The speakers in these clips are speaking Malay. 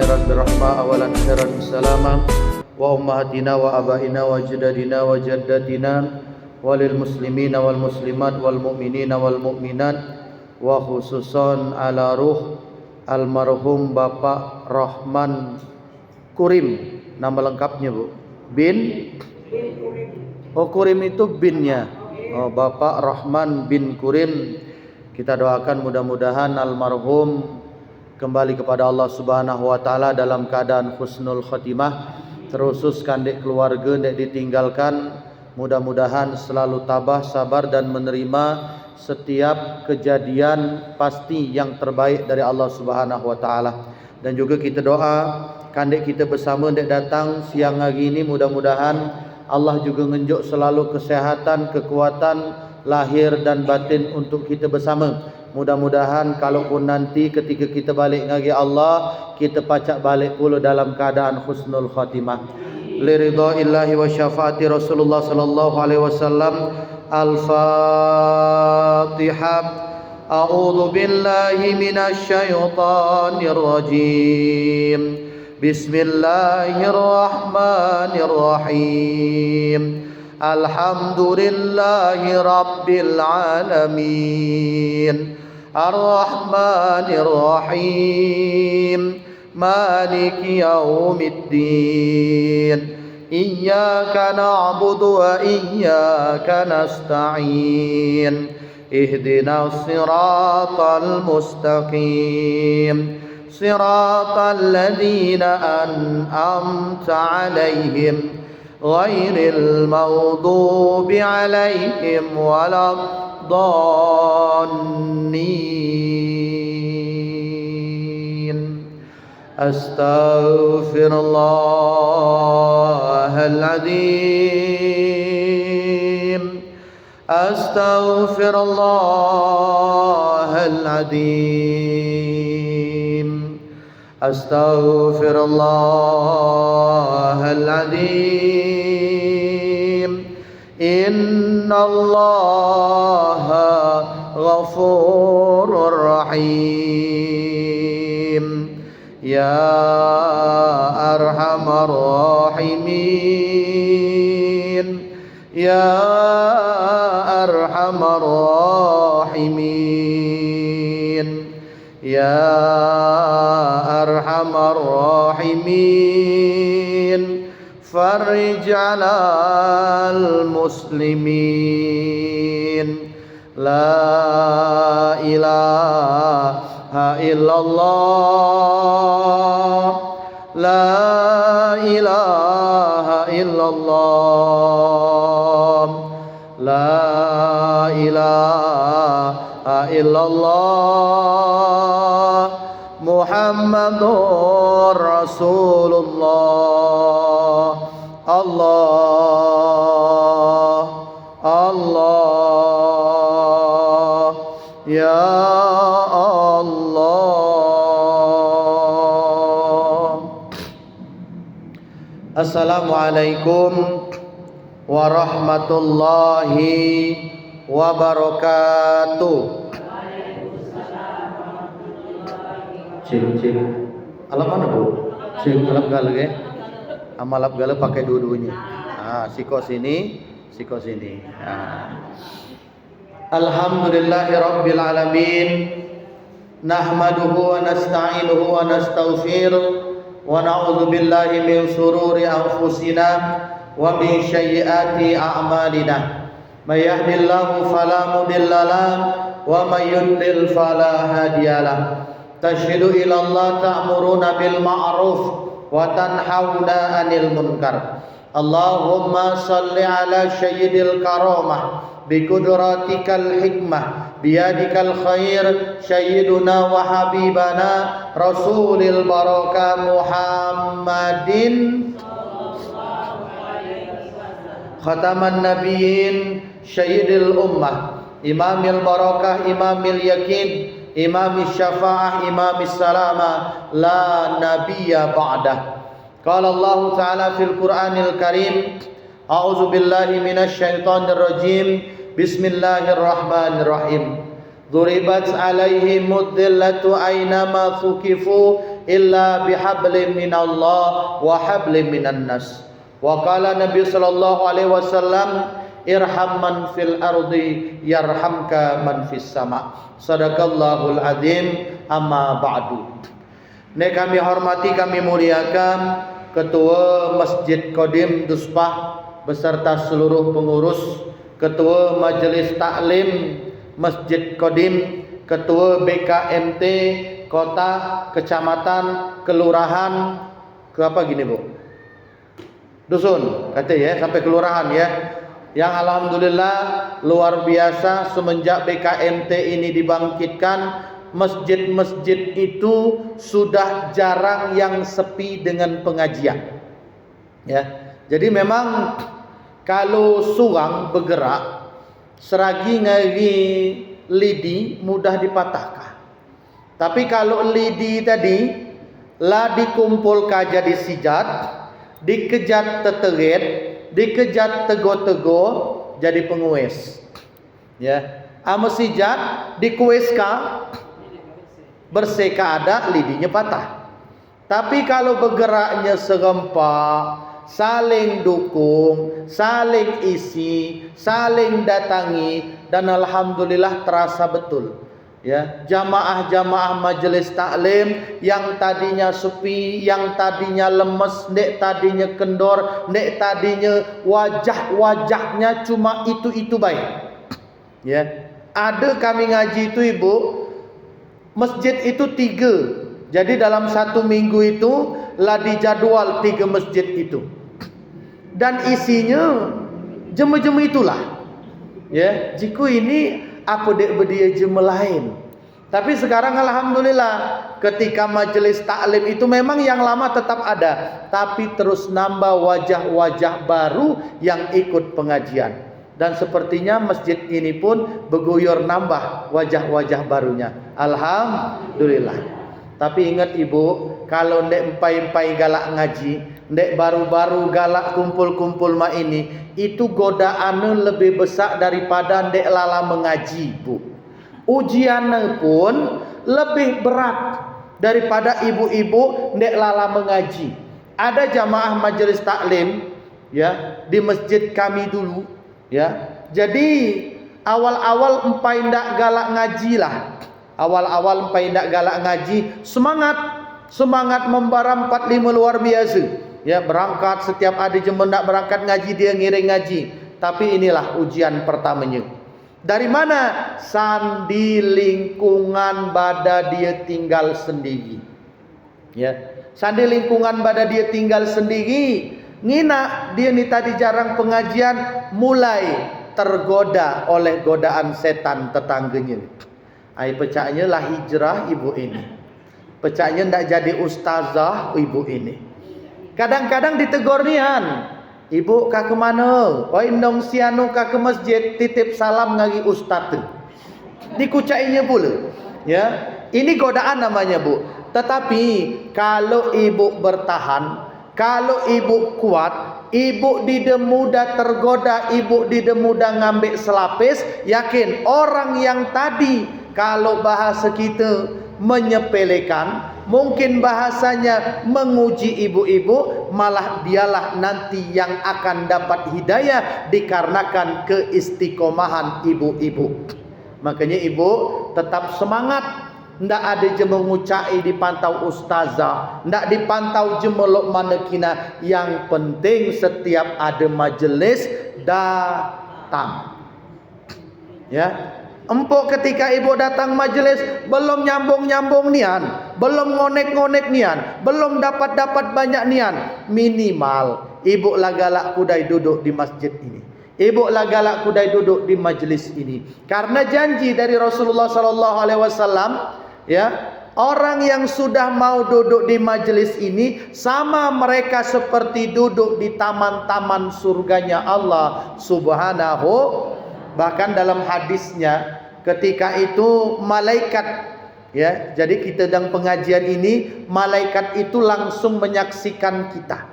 akhiran birrahmah awalan akhiran bisalama wa ummahatina wa abaina wa jadadina wa jaddatina walil muslimina wal muslimat wal mu'minina wal mu'minat wa khususan ala ruh almarhum Bapak Rahman Kurim. Nama lengkapnya Bu bin Kurim itu binnya. Bapak Rahman bin Kurim. Kita doakan mudah-mudahan almarhum kembali kepada Allah Subhanahu wa taala dalam keadaan husnul khotimah, terusus kandek keluarga ndek ditinggalkan. Mudah-mudahan selalu tabah, sabar dan menerima setiap kejadian pasti yang terbaik dari Allah Subhanahu wa taala. Dan juga kita doa kandek kita bersama ndek datang siang hari ini, mudah-mudahan Allah juga ngenjuk selalu kesehatan, kekuatan lahir dan batin untuk kita bersama. Mudah-mudahan kalaupun nanti ketika kita balik ngagi Allah, kita pacak balik pula dalam keadaan husnul khatimah. Liridha'illahi wa syafaati Rasulullah sallallahu alaihi wasallam. Al-Fatihah. A'udzu billahi minasy syaithanir rajim. Bismillahirrahmanirrahim. Alhamdulillahi rabbil alamin. Ar-Rahmanir Rahim. Maliki yaumiddin. Iyyaka na'budu wa iyyaka nasta'in. Ihdinas siratal mustaqim. Siratal ladzina an'amta 'alaihim ghairil maghdubi 'alaihim waladdallin. Astaghfirullahaladzim. Astaghfirullahaladzim. Astaghfirullahaladzim. Innallaha ghafurur rahim. Ya arhamar rahimin. Ya arhamar rahimin. Ya arhamar rahimin. Farij 'alal muslimin. La ilaha illallah. La ilaha illallah. La ilaha illallah. Muhammadur Rasulullah. Allah, Allah, ya Allah. Assalamualaikum warahmatullahi wabarakatuh. Cik. Alam mana Bu? Cik, alam gala ke? Amalap gala pakai dua-duanya. Siko sini, siko sini. Alhamdulillahi rabbil alamin. Nahmaduhu wa nasta'inuhu wa nastaghfiruh wa na'udzu billahi min shururi anfusina wa min sayyiati a'malina. May yahdihillahu fala mudilla lahu wa may yudlil fala hadiyalah. Tashhadu ila Allah ta'muruna bil ma'ruf wa tanhauna 'anil munkar. Allahumma salli ala sayyidil karamah bi qudratikal hikmah biyadikal khair sayyiduna wa habibana rasulil barakah Muhammadin khataman nabiyyin sayyidil ummah imamil barakah imamil yakin imamis syafa'ah imamis salama la nabiyya ba'dah. Qala Allah Ta'ala fil Qur'anil Karim. A'udzu billahi minasy syaithanir rajim. Bismillahirrahmanirrahim. Duribat 'alaihimud dhillatu aynama thuqifu illa bihablim minallah wa hablim minan nas. Wa qala Nabi sallallahu alaihi wasallam, irham man fil ardi yarhamka man fis sama. Sadaqallahul azim. Amma ba'du. Nek kami hormati, kami muliakan Ketua Masjid Qadim Duspah beserta seluruh pengurus, Ketua Majelis Taklim Masjid Qadim, Ketua BKMT Kota, Kecamatan, Kelurahan, ke apa gini Bu? Dusun, kata ya, sampai kelurahan ya. Yang alhamdulillah luar biasa semenjak BKMT ini dibangkitkan, masjid-masjid itu sudah jarang yang sepi dengan pengajian. Ya. Jadi memang kalau suang bergerak, seragi ngari lidi mudah dipatahkan. Tapi kalau lidi tadi lah dikumpulkan jadi sijat, dikejat teteret, dikejat tego-tego jadi pengues. Ya, ama sijat dikueska berseka ada lidinya patah. Tapi kalau bergeraknya serempak, saling dukung, saling isi, saling datangi, dan alhamdulillah terasa betul. Ya, jamaah-jamaah majelis taklim yang tadinya sepi, yang tadinya lemes, nek tadinya kendor, nek tadinya wajah-wajahnya cuma itu baik. Ya, ada kami ngaji itu Ibu, masjid itu 3. Jadi dalam 1 minggu itu lah dijadwal 3 masjid itu. Dan isinya jemaah-jemaah itulah. Ya, jika ini apa dek berdia jemaah lain. Tapi sekarang alhamdulillah ketika majelis taklim itu memang yang lama tetap ada, tapi terus nambah wajah-wajah baru yang ikut pengajian. Dan sepertinya masjid ini pun berguyur nambah wajah-wajah barunya. Alhamdulillah. Tapi ingat Ibu, kalau ndek empai-empai galak ngaji, ndek baru-baru galak kumpul-kumpul ma ini, itu godaannya lebih besar daripada ndek lala mengaji, Bu. Ujiannya pun lebih berat daripada ibu-ibu ndek lala mengaji. Ada jamaah majelis taklim ya di masjid kami dulu ya. Jadi awal-awal empai ndak galak ngaji lah. Awal-awal empai ndak galak ngaji, semangat membara 45 luar biasa. Ya, berangkat setiap ada jemaah ndak berangkat ngaji, dia ngiring ngaji. Tapi inilah ujian pertamanya. Dari mana? Sandi lingkungan bada dia tinggal sendiri. Ya, sandi lingkungan bada dia tinggal sendiri. Ngina dia ni tadi jarang pengajian, mulai tergoda oleh godaan setan tetangganya. Ai pecahnya lah hijrah ibu ini. Pecahnya ndak jadi ustazah ibu ini. Kadang-kadang ditegur nian. Ibu kak ke mana? Oh indong sianu kak ke masjid titip salam ngagi ustaz tu. Dikucainya pula. Ya, ini godaan namanya Bu. Tetapi kalau ibu bertahan, kalau ibu kuat, ibu tidak mudah tergoda, ibu tidak mudah ngambil selapis, yakin orang yang tadi kalau bahasa kita menyepelekan, mungkin bahasanya menguji ibu-ibu, malah dialah nanti yang akan dapat hidayah dikarenakan keistiqomahan ibu-ibu. Makanya ibu tetap semangat. Ndak ada je mengucai dipantau ustazah, ndak dipantau je melok manekina. Yang penting setiap ada majelis datang. Ya. Empuk ketika ibu datang majelis belum nyambung-nyambung nian, belum ngonek-ngonek nian, belum dapat banyak nian, minimal ibu lagalak kudai duduk di masjid ini. Ibu lagalak kudai duduk di majelis ini. Karena janji dari Rasulullah sallallahu alaihi wasallam, ya, orang yang sudah mau duduk di majelis ini sama mereka seperti duduk di taman-taman surganya Allah Subhanahu. Bahkan dalam hadisnya ketika itu malaikat, ya, jadi kita dalam pengajian ini malaikat itu langsung menyaksikan kita.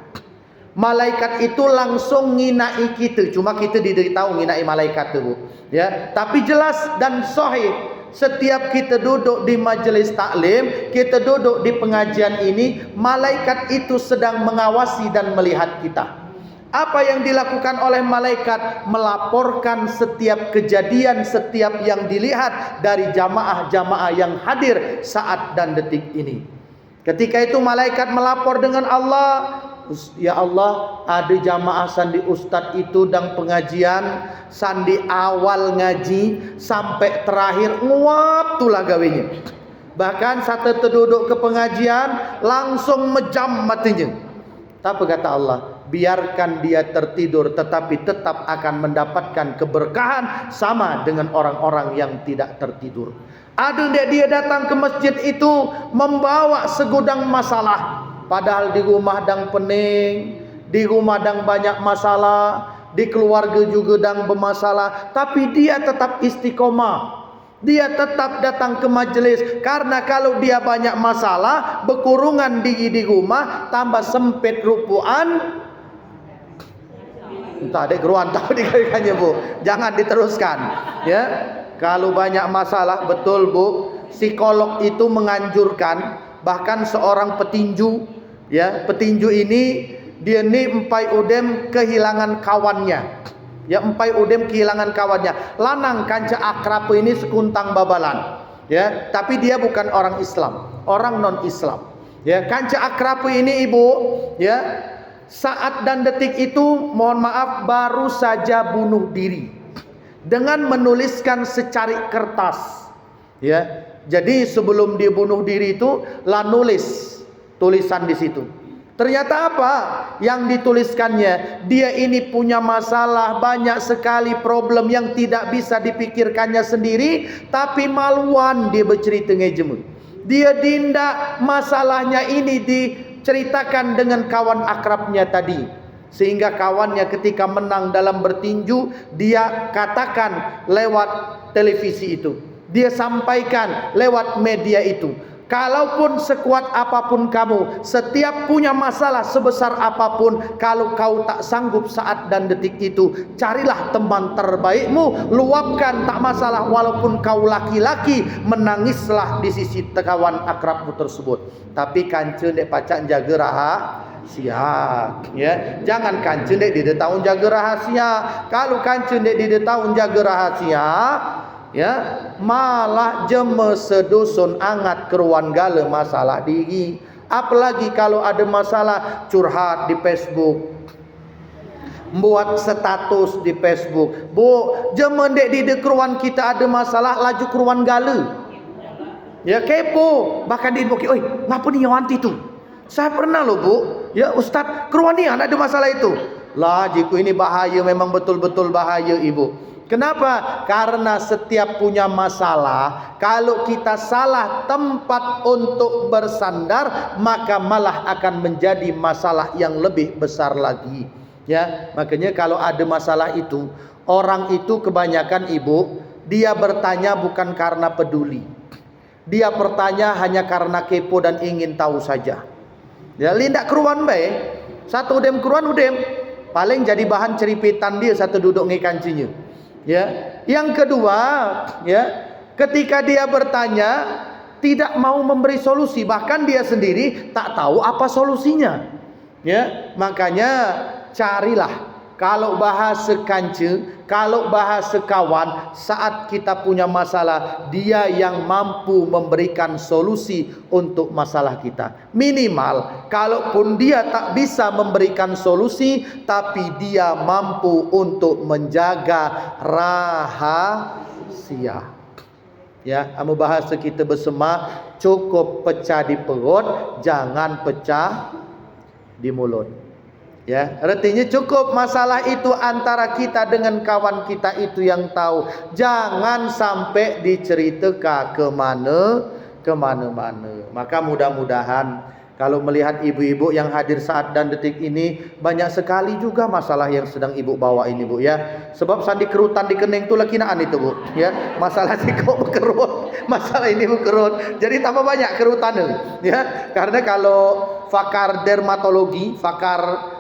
Malaikat itu langsung nginai kita. Cuma kita tidak tahu nginai malaikat itu, ya. Tapi jelas dan sahih setiap kita duduk di majelis taklim, kita duduk di pengajian ini, malaikat itu sedang mengawasi dan melihat kita. Apa yang dilakukan oleh malaikat? Melaporkan setiap kejadian, setiap yang dilihat dari jamaah-jamaah yang hadir saat dan detik ini. Ketika itu malaikat melapor dengan Allah, ya Allah, ada jamaah sandi ustadz itu dan pengajian, sandi awal ngaji sampai terakhir nguap tulah gawenya. Bahkan satu terduduk ke pengajian langsung mejam matinya. Tapi kata Allah, biarkan dia tertidur tetapi tetap akan mendapatkan keberkahan sama dengan orang-orang yang tidak tertidur. Ada dia datang ke masjid itu membawa segudang masalah, padahal di rumah dang pening, di rumah dang banyak masalah, di keluarga juga dang bermasalah, tapi dia tetap istiqomah. Dia tetap datang ke majelis, karena kalau dia banyak masalah, berkurungan di rumah, tambah sempit rupuan. Entah dek geruan tahu dikalikannya Bu. Jangan diteruskan, ya. Kalau banyak masalah, betul Bu, psikolog itu menganjurkan, bahkan seorang petinju, ya, petinju ini dia ni empai udem kehilangan kawannya. Ya, empai udem kehilangan kawannya. Lanang kanca akrab ini sekuntang babalan. Ya, tapi dia bukan orang Islam, orang non Islam. Ya, kanca akrab ini Ibu, ya, saat dan detik itu mohon maaf baru saja bunuh diri dengan menuliskan secari kertas. Ya, jadi sebelum dia bunuh diri itu lah nulis tulisan di situ. Ternyata apa yang dituliskannya? Dia ini punya masalah banyak sekali, problem yang tidak bisa dipikirkannya sendiri, tapi maluan dia bercerita ngejemu. Dia dindak masalahnya ini diceritakan dengan kawan akrabnya tadi, sehingga kawannya ketika menang dalam bertinju, dia katakan lewat televisi itu, dia sampaikan lewat media itu. Kalaupun sekuat apapun kamu, setiap punya masalah sebesar apapun, kalau kau tak sanggup saat dan detik itu, carilah teman terbaikmu, luapkan, tak masalah. Walaupun kau laki-laki, menangislah di sisi kawan akrabmu tersebut. Tapi kancen dek pacak jaga rahasia, ya. Jangan kancen dek di tahun jaga rahasia. Kalau kancen dek di tahun jaga rahasia, ya, malah jeme sedusun angat keruan gale masalah diri. Apalagi kalau ada masalah curhat di Facebook, buat status di Facebook. Bu, jeme dek di keruan kita ada masalah laju keruan gale. Ya, kepo, bahkan di inbox, oi, ngapa nih yang anti tu? Saya pernah loh Bu, ya Ustaz, keruan ni ada masalah itu. Lah, jiku ini bahaya, memang betul-betul bahaya Ibu. Kenapa? Karena setiap punya masalah, kalau kita salah tempat untuk bersandar, maka malah akan menjadi masalah yang lebih besar lagi. Ya, makanya kalau ada masalah itu, orang itu kebanyakan Ibu, dia bertanya bukan karena peduli. Dia bertanya hanya karena kepo dan ingin tahu saja. Ya, lindak keruan baik, satu udem keruan udem, paling jadi bahan ceripitan dia satu duduk ngekancinya. Ya, yang kedua, ya, ketika dia bertanya tidak mau memberi solusi, bahkan dia sendiri tak tahu apa solusinya. Ya, makanya carilah, kalau bahasa kance, kalau bahasa kawan, saat kita punya masalah, dia yang mampu memberikan solusi untuk masalah kita. Minimal, kalaupun dia tak bisa memberikan solusi, tapi dia mampu untuk menjaga rahasia. Ya, anu bahasa kita bersama, cukup pecah di perut, jangan pecah di mulut. Ya, artinya cukup masalah itu antara kita dengan kawan kita itu yang tahu. Jangan sampai diceritakan ke mana-mana. Maka mudah-mudahan kalau melihat ibu-ibu yang hadir saat dan detik ini, banyak sekali juga masalah yang sedang ibu bawa ini Bu, ya. Sebab sandi kerutan di kening itu lakinaan itu Bu, ya. Masalah si kok berkerut, masalah ini berkerut. Jadi tambah banyak kerutan, ya. Karena kalau fakar dermatologi, fakar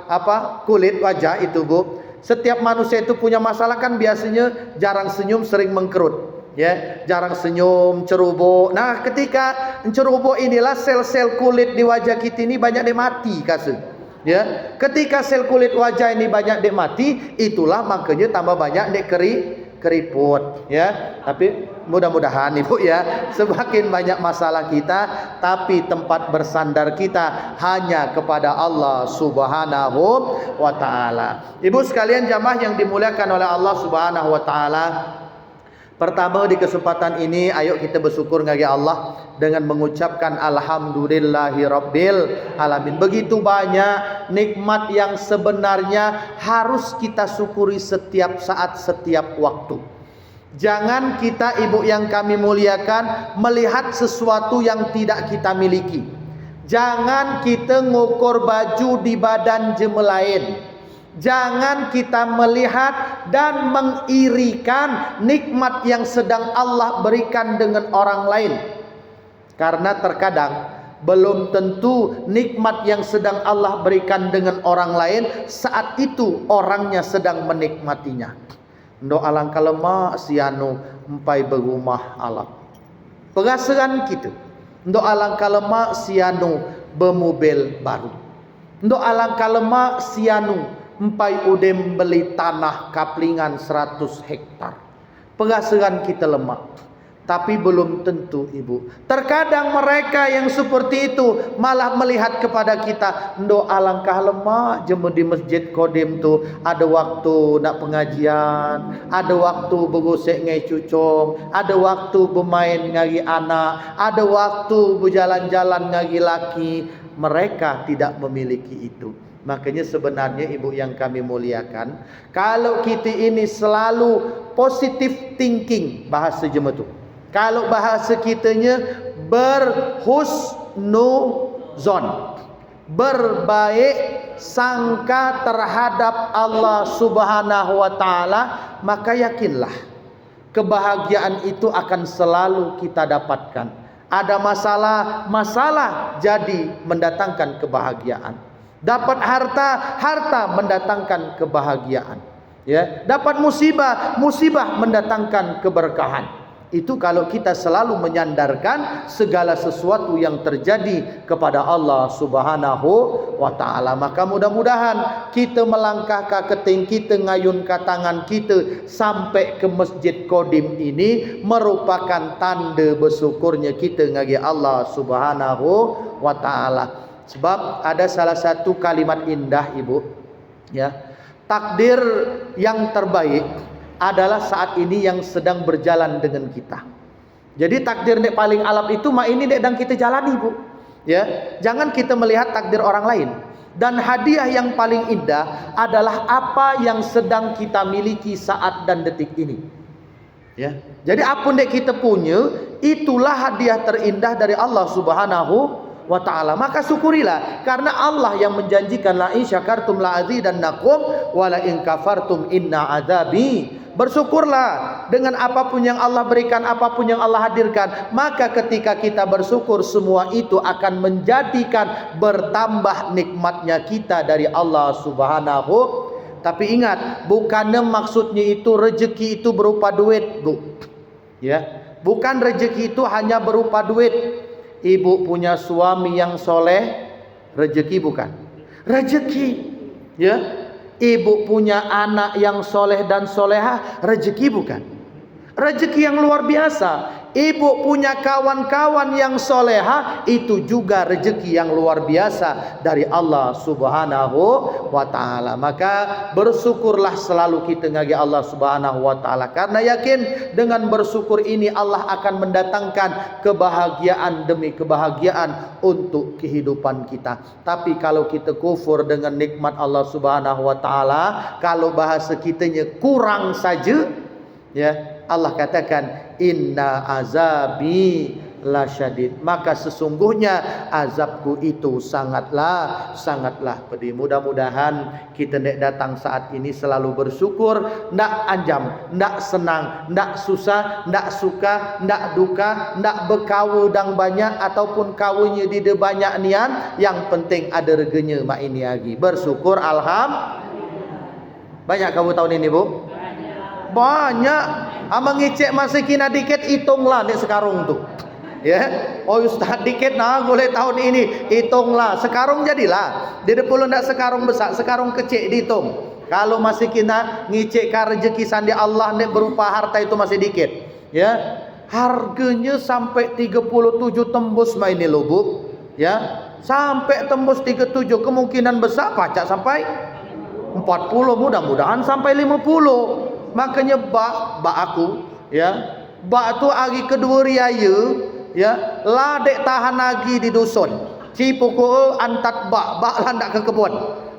kulit wajah itu Bu, setiap manusia itu punya masalah kan biasanya jarang senyum, sering mengkerut. Ya, jarang senyum, cerubuk. Nah, ketika cerubuk inilah sel-sel kulit di wajah kita ini banyak dia mati kasih. Ya, ketika sel kulit wajah ini banyak dia mati, itulah makanya tambah banyak dia keriput. Ya, tapi mudah-mudahan Ibu ya, semakin banyak masalah kita, tapi tempat bersandar kita hanya kepada Allah Subhanahu wa taala. Ibu sekalian jamaah yang dimuliakan oleh Allah Subhanahu wa taala, pertama di kesempatan ini ayo kita bersyukur ngagi Allah dengan mengucapkan alhamdulillahirabbil alamin. Begitu banyak nikmat yang sebenarnya harus kita syukuri setiap saat, setiap waktu. Jangan kita ibu yang kami muliakan melihat sesuatu yang tidak kita miliki. Jangan kita ngukur baju di badan jemaah lain. Jangan kita melihat dan mengirikan nikmat yang sedang Allah berikan dengan orang lain. Karena terkadang belum tentu nikmat yang sedang Allah berikan dengan orang lain saat itu orangnya sedang menikmatinya. Ndo alangkah lemah sianu empai berumah alam. Penghasilan kita. Ndo alangkah lemah sianu bermobil baru. Ndo alangkah lemah sianu empai udem beli tanah kaplingan 100 hektar. Penghasilan kita lemah. Tapi belum tentu ibu. Terkadang mereka yang seperti itu malah melihat kepada kita, ndo alangkah lemah jemu di masjid Kodim tu ada waktu nak pengajian, ada waktu bergosek ngai cucung, ada waktu bermain ngagi anak, ada waktu berjalan-jalan ngagi laki. Mereka tidak memiliki itu. Makanya sebenarnya ibu yang kami muliakan, kalau kita ini selalu positive thinking, bahasa jemaah tu. Kalau bahasa kitanya berhusnuzon, berbaik sangka terhadap Allah Subhanahu wa taala, maka yakinlah kebahagiaan itu akan selalu kita dapatkan. Ada masalah jadi mendatangkan kebahagiaan. Dapat harta mendatangkan kebahagiaan. Ya, dapat musibah mendatangkan keberkahan. Itu kalau kita selalu menyandarkan segala sesuatu yang terjadi kepada Allah Subhanahu wa taala. Maka mudah-mudahan kita melangkah ke keting kita, ngayun ke tangan kita sampai ke Masjid Kodim ini merupakan tanda bersyukurnya kita ngagi Allah Subhanahu wa taala. Sebab ada salah satu kalimat indah ibu, ya, takdir yang terbaik adalah saat ini yang sedang berjalan dengan kita. Jadi takdir yang paling alam itu ini yang kita jalani bu, ya. Jangan kita melihat takdir orang lain. Dan hadiah yang paling indah adalah apa yang sedang kita miliki saat dan detik ini, ya. Jadi apa yang kita punya, itulah hadiah terindah dari Allah Subhanahu wa ta'ala. Maka syukurilah, karena Allah yang menjanjikan la in syakartum la azidannakum wa la in kafartum inna azabi. Bersyukurlah dengan apapun yang Allah berikan, apapun yang Allah hadirkan. Maka ketika kita bersyukur, semua itu akan menjadikan bertambah nikmatnya kita dari Allah Subhanahu. Tapi ingat, bukannya maksudnya itu rezeki itu berupa duit bu, ya. Bukan rezeki itu hanya berupa duit. Ibu punya suami yang soleh, rezeki bukan? Rezeki, ya. Ibu punya anak yang soleh dan soleha, rezeki bukan? Rezeki yang luar biasa. Ibu punya kawan-kawan yang soleha, itu juga rezeki yang luar biasa dari Allah Subhanahu wa ta'ala. Maka bersyukurlah selalu kita ngagi Allah Subhanahu wa ta'ala, karena yakin dengan bersyukur ini Allah akan mendatangkan kebahagiaan demi kebahagiaan untuk kehidupan kita. Tapi kalau kita kufur dengan nikmat Allah Subhanahu wa ta'ala, kalau bahasa kitanya kurang saja, ya, Allah katakan inna azabi lasyadid, maka sesungguhnya azabku itu sangatlah pedih. Mudah-mudahan kita ndak datang saat ini selalu bersyukur, ndak anjam, ndak senang, ndak susah, ndak suka, ndak duka, ndak berkawu dang banyak ataupun kawunya di banyak nian, yang penting ada regenya mak ini lagi. Bersyukur alhamdulillah. Banyak kamu tahun ini bu? Banyak. ngicek masih kina dikit, hitunglah nih sekarang tuh. Ya, oh Ustaz dikit nah boleh tahun ini, hitunglah sekarang jadilah. Dia perlu ndak sekarang besar, sekarang kecil dihitung. Kalau masih kina ngicek rezeki sandi Allah nek berupa harta itu masih dikit. Ya, harganya sampai 37 tembus main ini loh Bu. Ya, sampai tembus 37 kemungkinan besar pacak sampai 40, mudah-mudahan sampai 50. Makanya bak aku ya, bak tu hari kedua riaya ya, lah dek tahan lagi di dusun. Cipuku antat bak lah ndak ke kebun.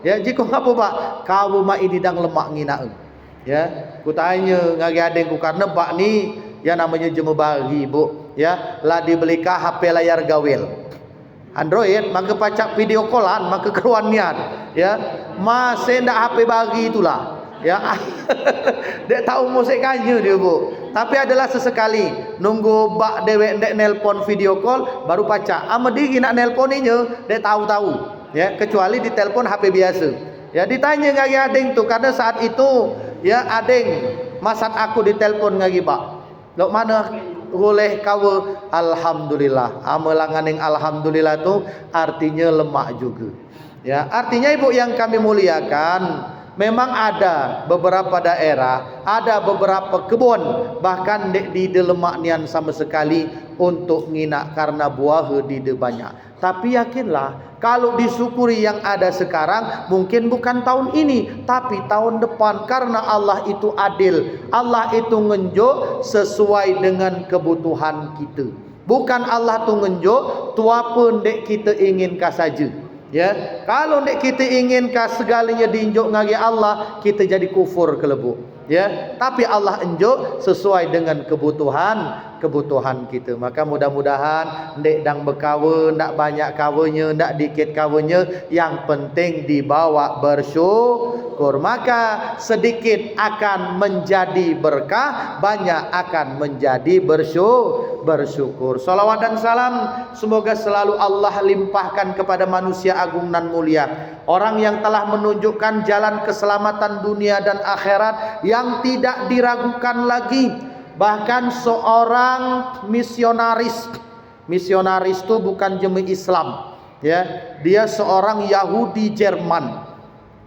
Ya, jika apa bak? Kau mak ini dang lemak ngina. Ya, ku tanya ngagi adengku karena bak ni ya namanya jemu bagi Bu. Ya, lah dibelikan HP layar gawil. Android maka pacak video callan maka keruan niat ya masih ndak HP bagi itulah ya. Dek tahu musik kanya dia Bu, tapi adalah sesekali nunggu bak dewek dek nelpon video call baru pacak ama diri nak nelponinya dek tahu-tahu ya, kecuali di telepon HP biasa ya. Ditanya ngagi adeng tuh karena saat itu ya adeng masat aku di telepon ngagi bak lok mana boleh kau, alhamdulillah. Amalangan yang alhamdulillah itu artinya lemak juga. Ya, artinya ibu yang kami muliakan, memang ada beberapa daerah, ada beberapa kebun, bahkan di lemak nian sama sekali untuk nginak karena buah di banyak. Tapi yakinlah, kalau disyukuri yang ada sekarang, mungkin bukan tahun ini, tapi tahun depan, karena Allah itu adil. Allah itu ngenjuk sesuai dengan kebutuhan kita. Bukan Allah tu ngenjuk tua pun dek kita inginkan saja. Ya, kalau dek kita inginkan segalanya diinjuk ngagi Allah, kita jadi kufur kelebu. Ya, tapi Allah enjuk sesuai dengan kebutuhan kita. Maka mudah-mudahan ndek dang berkawa, ndak banyak kawanya, ndak dikit kawanya, yang penting dibawa bersyukur. Maka sedikit akan menjadi berkah, banyak akan menjadi bersyukur. Salawat dan salam semoga selalu Allah limpahkan kepada manusia agung dan mulia, orang yang telah menunjukkan jalan keselamatan dunia dan akhirat yang tidak diragukan lagi. Bahkan seorang misionaris itu bukan jemaah Islam ya, dia seorang Yahudi Jerman.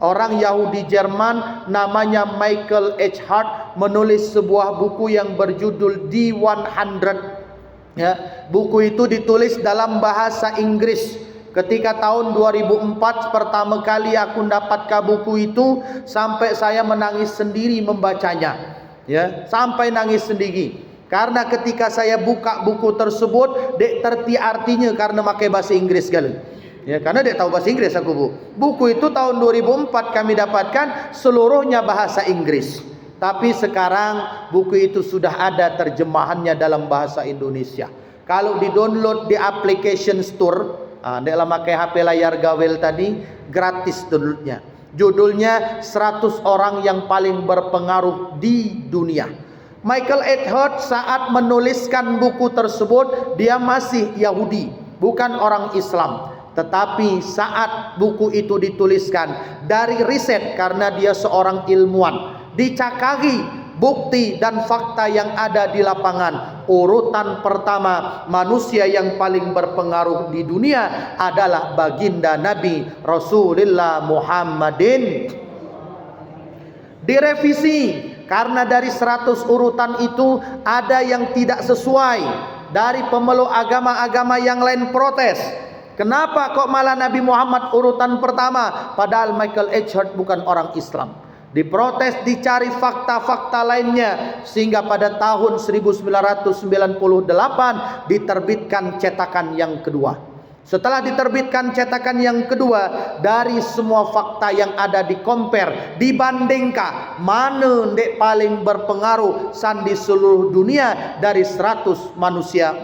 Orang Yahudi Jerman namanya Michael H. Hart menulis sebuah buku yang berjudul D100 ya. Buku itu ditulis dalam bahasa Inggris. Ketika tahun 2004 pertama kali aku dapatkan buku itu, sampai saya menangis sendiri membacanya ya, sampai nangis sendiri. Karena ketika saya buka buku tersebut, dek terti artinya karena pakai bahasa Inggris kali. Ya, karena dek tahu bahasa Inggris aku Bu. Buku itu tahun 2004 kami dapatkan seluruhnya bahasa Inggris. Tapi sekarang buku itu sudah ada terjemahannya dalam bahasa Indonesia. Kalau di-download di application store, dalam pakai HP layar gawel tadi, gratis downloadnya. Judulnya 100 orang yang paling berpengaruh di dunia. Michael H. Hart saat menuliskan buku tersebut, dia masih Yahudi, bukan orang Islam. Tetapi saat buku itu dituliskan, dari riset, karena dia seorang ilmuwan, dicakari bukti dan fakta yang ada di lapangan. Urutan pertama manusia yang paling berpengaruh di dunia adalah baginda Nabi Rasulullah Muhammadin. Direvisi karena dari 100 urutan itu ada yang tidak sesuai. Dari pemeluk agama-agama yang lain protes. Kenapa kok malah Nabi Muhammad urutan pertama, padahal Michael H. Hart bukan orang Islam. Diprotes, dicari fakta-fakta lainnya, sehingga pada tahun 1998 diterbitkan cetakan yang kedua. Setelah diterbitkan cetakan yang kedua, dari semua fakta yang ada di compare, dibandingkan mana yang paling berpengaruh di seluruh dunia dari 100 manusia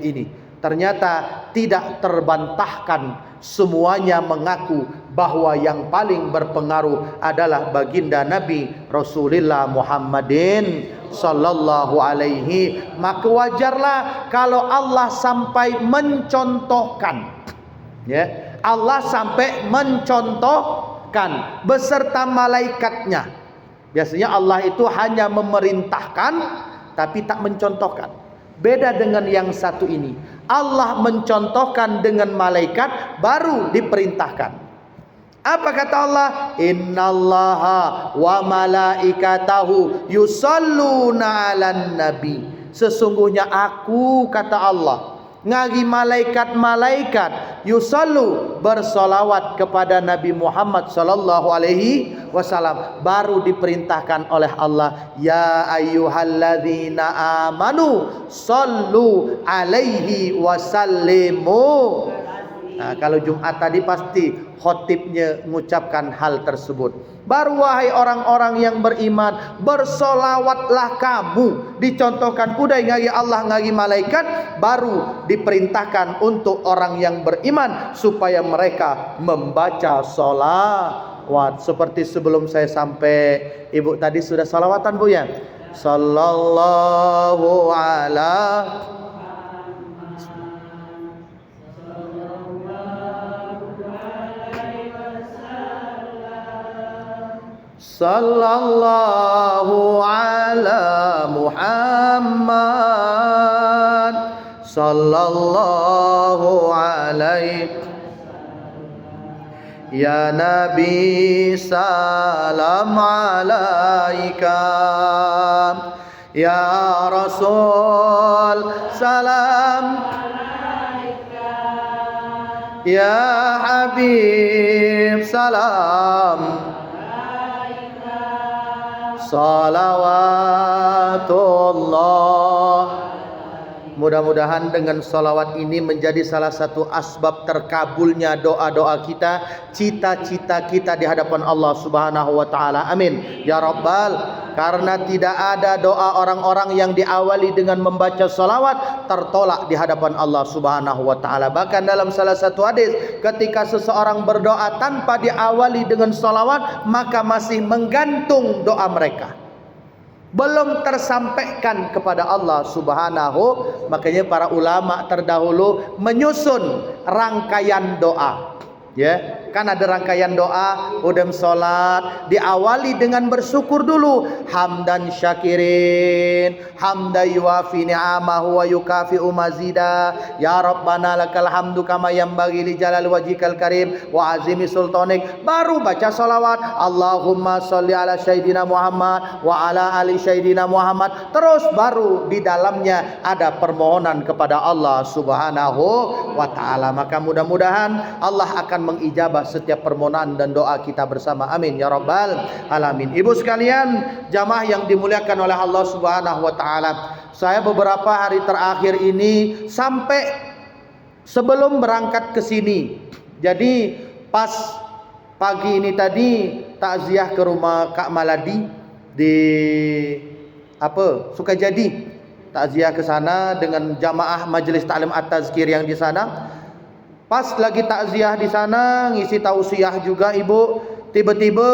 ini. Ternyata tidak terbantahkan, semuanya mengaku bahwa yang paling berpengaruh adalah baginda Nabi Rasulullah Muhammadin sallallahu alaihi. Maka wajarlah kalau Allah sampai mencontohkan ya, Allah sampai mencontohkan beserta malaikatnya. Biasanya Allah itu hanya memerintahkan, tapi tak mencontohkan. Beda dengan yang satu ini. Allah mencontohkan dengan malaikat baru diperintahkan. Apa kata Allah? Innallaha wa malaikatahu yusalluna 'alan nabi. Sesungguhnya aku, kata Allah, ngagi malaikat-malaikat yusallu, bersolawat kepada Nabi Muhammad sallallahu alaihi wasallam. Baru diperintahkan oleh Allah, ya ayyuhalladzina amanu sallu alaihi wasallimu. Nah, kalau Jumat tadi pasti khotibnya mengucapkan hal tersebut. Baru wahai orang-orang yang beriman, bersolawatlah kamu. Dicontohkan pudai ngagi Allah ngagi malaikat, baru diperintahkan untuk orang yang beriman supaya mereka membaca solawat. Seperti sebelum saya sampai, ibu tadi sudah salawatan bu ya. Sallallahu ala Sallallahu ala Muhammad Sallallahu alaihi ya Nabi salam alaika ya Rasul salam alaika ya Habib salam salawatullah. Mudah-mudahan dengan salawat ini menjadi salah satu asbab terkabulnya doa-doa kita, cita-cita kita di hadapan Allah Subhanahu wa taala. Amin ya rabbal. Karena tidak ada doa orang-orang yang diawali dengan membaca salawat tertolak di hadapan Allah Subhanahu wa taala. Bahkan dalam salah satu hadis, ketika seseorang berdoa tanpa diawali dengan salawat, maka masih menggantung doa mereka, belum tersampaikan kepada Allah Subhanahu. Makanya para ulama terdahulu menyusun rangkaian doa. Ya, kan ada rangkaian doa, udem salat diawali dengan bersyukur dulu, hamdan syakirin, hamda yuwafi ni'amahu wa yukafi'u mazida, ya rabbana lakal hamdu kama yanbaghi li jalali wajhikal karim wa azimi sultanik. Baru baca salawat, Allahumma sholli ala sayyidina Muhammad wa ala ali sayyidina Muhammad. Terus baru di dalamnya ada permohonan kepada Allah Subhanahu wa taala. Maka mudah-mudahan Allah akan mengijabah setiap permohonan dan doa kita bersama. Amin ya rabbal alamin. Ibu sekalian, jamaah yang dimuliakan oleh Allah Subhanahu wa taala, saya beberapa hari terakhir ini sampai sebelum berangkat ke sini. Jadi pas pagi ini tadi takziah ke rumah Kak Maladi di Sukajadi. Takziah ke sana dengan jamaah Majelis Ta'lim At-Tazkir yang di sana. Pas lagi takziah di sana, ngisi tausiah juga ibu, tiba-tiba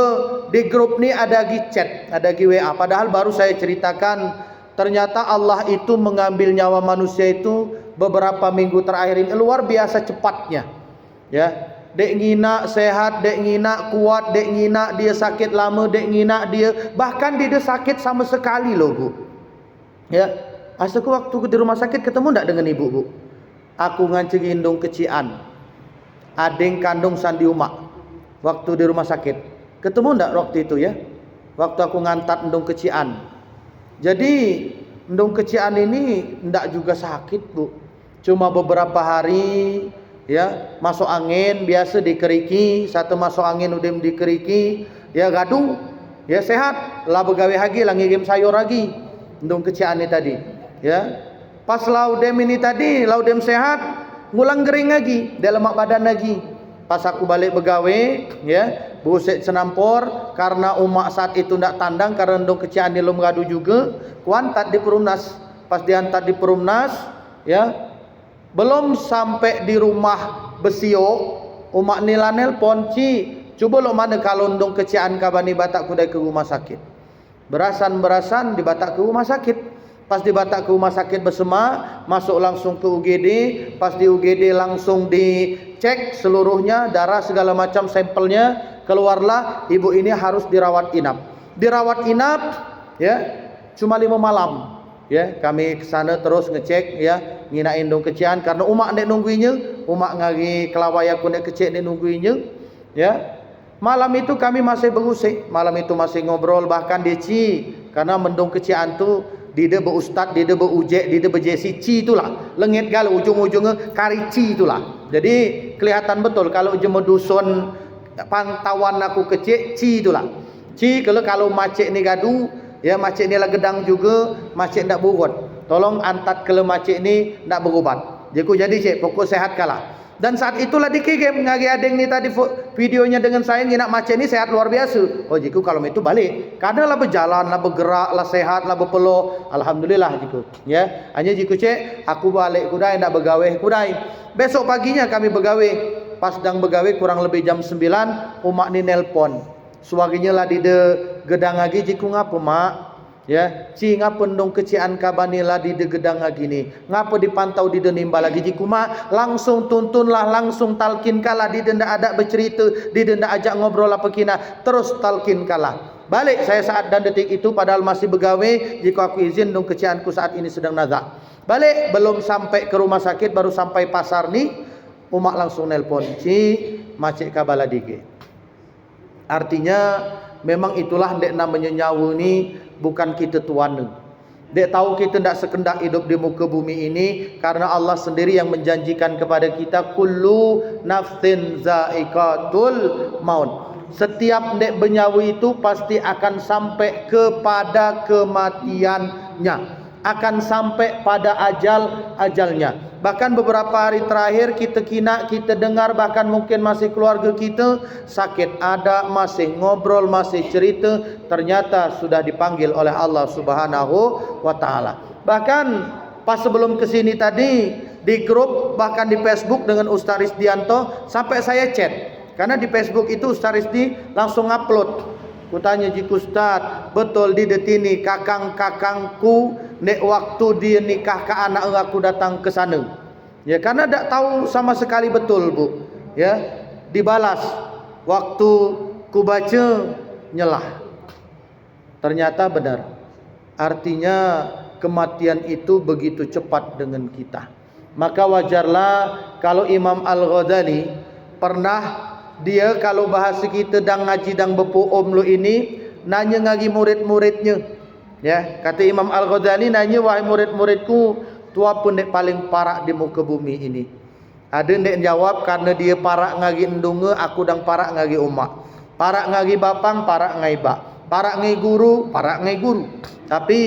di grup ini ada chat, ada WA. Padahal baru saya ceritakan, ternyata Allah itu mengambil nyawa manusia itu beberapa minggu terakhir ini luar biasa cepatnya. Ya, dek ngina sehat, dek ngina kuat, dek ngina dia sakit lama, dek ngina dia bahkan dia sakit sama sekali loh bu. Ya, asaku waktu di rumah sakit ketemu ndak dengan ibu bu? Aku ngancing indung kecian, adeng kandung Sandi Umak. Waktu di rumah sakit ketemu ndak waktu itu ya? Waktu aku ngantat indung kecian. Jadi indung kecian ini ndak juga sakit bu, cuma beberapa hari ya, masuk angin biasa dikeriki, satu masuk angin udah dikeriki ya, gaduh ya, sehat lah begawe lagi lah ngirim sayur lagi indung kecian ini tadi ya. Pas laudem ini tadi, laudem sehat, ngulang gering lagi, dia lemak badan lagi. Pas aku balik begawe, ya, busik senampor, karena umak saat itu ndak tandang, karena ndong kecian di lom ngadu juga, kuantat di Perumnas. Pas diantar di Perumnas, ya, belum sampai di rumah Besio, umak nila nelpon, Ci, coba lo mana kalau ndong kecian kabani batak kudai ke rumah sakit. Berasan di batak ke rumah sakit. Pas di batak ke rumah sakit bersama, masuk langsung ke UGD. Pas di UGD langsung dicek seluruhnya, darah segala macam sampelnya, keluarlah ibu ini harus dirawat inap. Dirawat inap ya, cuma 5 malam. Ya, kami ke sana terus ngecek ya, ngina indung kecian karena umak ndek nungguinya, umak ngagi kelawaya ku ndek kecek ndek nungguinya. Ya. Malam itu kami masih berusik, malam itu masih ngobrol, bahkan dia ci karena mendung kecian tu dia berustad, dia berujek, dia berjesi ci itulah. Lengit gal ujung-ujungnya kari ci itulah. Jadi kelihatan betul kalau jemu dusun pantauan aku kecek ci itulah. Ci kalau macet ni gaduh. Ya, macik ni lah gedang juga, macik ndak burut. Tolong antat ke macik ni ndak berubat. Jadi cik, pokok sehat kalah. Dan saat itulah dikigem ngagi adeng ni tadi videonya dengan saya nginak macik ni sehat luar biasa. Oh jiku kalau itu balik. Karena lah berjalan, lah bergerak, lah sehat, lah berpeluh. Alhamdulillah jiku. Ya, hanya jiku cik, aku balik kudai ndak begawe kudai. Besok paginya kami begawe. Pas sedang begawe kurang lebih jam 9, umak ni nelpon. Suaginya lah di de gedang lagi jiku ngapa mak ya ci ngapa ndong kecian kabani lah di de gedang lagi ni ngapa dipantau di de nimba lagi jiku mak langsung tuntunlah langsung talkin kalah di de ndak ada bercerita di de ndak ajak ngobrol apa kina terus talkin kalah balik saya saat dan detik itu padahal masih begawe jika aku izin ndong kecianku saat ini sedang nazak balik belum sampai ke rumah sakit baru sampai pasar ni umak langsung nelpon ci macik kabala dige. Artinya memang itulah dek namanya nyawa ni bukan kita tuan. Dek tahu kita tidak sekendak hidup di muka bumi ini karena Allah sendiri yang menjanjikan kepada kita kullu nafsin za'iqatul maut. Setiap dek bernyawa itu pasti akan sampai kepada kematiannya. Akan sampai pada ajalnya. Bahkan beberapa hari terakhir kita dengar bahkan mungkin masih keluarga kita sakit ada, masih ngobrol, masih cerita, ternyata sudah dipanggil oleh Allah Subhanahu wa taala. Bahkan pas sebelum ke sini tadi di grup bahkan di Facebook dengan Ustaz Rizdianto sampai saya chat. Karena di Facebook itu Ustaz Rizdi langsung upload. Kutanya jiku Ustaz, betul di detini kakang-kakangku nek waktu dia nikah ke anak aku datang ke sana. Ya, karena tak tahu sama sekali betul, Bu. Ya, dibalas waktu ku baca nyelah. Ternyata benar. Artinya kematian itu begitu cepat dengan kita. Maka wajarlah kalau Imam Al-Ghazali pernah dia kalau bahasa kita dang ngaji dang bepu om lu ini nanya ngagi murid-muridnya. Ya, kata Imam Al-Ghazali nanya wahai murid-muridku, tua pun dek paling parak di muka bumi ini. Ada dek jawab karena dia parak ngagi endunga, aku dang parak ngagi umak. Parak ngagi bapang, parak ngai bak. Parak ngai guru, parak ngai guru. Tapi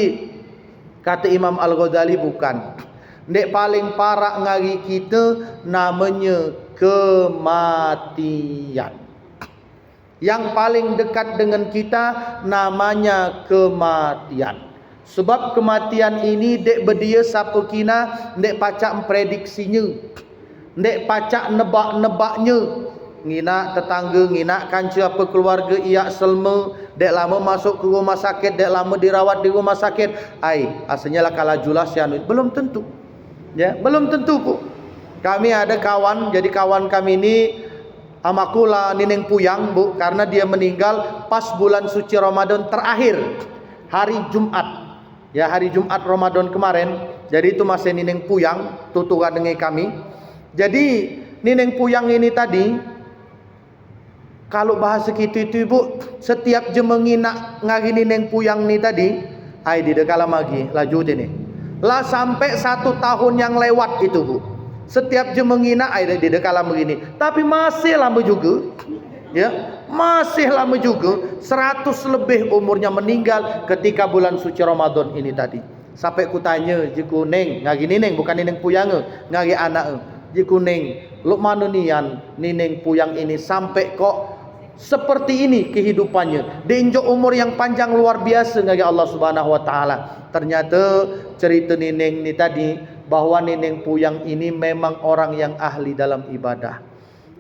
kata Imam Al-Ghazali bukan. Dek paling parak ngagi kita namanya kematian. Yang paling dekat dengan kita namanya kematian. Sebab kematian ini dek berdia siapa kina dek pacak memprediksinya. Dek pacak nebak-nebaknya. Ngina tetangga, ngina kanca apa keluarga iya selma, dek lama masuk ke rumah sakit, dek lama dirawat di rumah sakit. Asalnya lah kalah julas ya, belum tentu. Ya, belum tentu, Bu. Kami ada kawan, jadi kawan kami ini amakula Nineng Puyang, Bu, karena dia meninggal pas bulan suci Ramadan terakhir, hari Jumat. Ya, hari Jumat Ramadan kemarin. Jadi itu masih Nineng Puyang, tuturan dengan kami. Jadi Nineng Puyang ini tadi, kalau bahasa kita itu, Bu, setiap jemengina ngari Nineng Puyang ni tadi, di dekala lagi, laju ini. Lah sampai 1 tahun yang lewat itu, Bu. Setiap jemengina di dekala begini. Tapi masih lama juga. Ya, masih lama juga. 100 lebih umurnya meninggal ketika bulan suci Ramadan ini tadi. Sampai ku tanya, jiku neng, ngagi Nineng bukan Nineng Puyang, ngagi anak. Jiku neng, lu mana nian Nineng Puyang ini sampai kok seperti ini kehidupannya, diinjak umur yang panjang luar biasa ngagi Allah Subhanahu wa taala. Ternyata cerita Nineng ni tadi bahwa Nineng Puyang ini memang orang yang ahli dalam ibadah.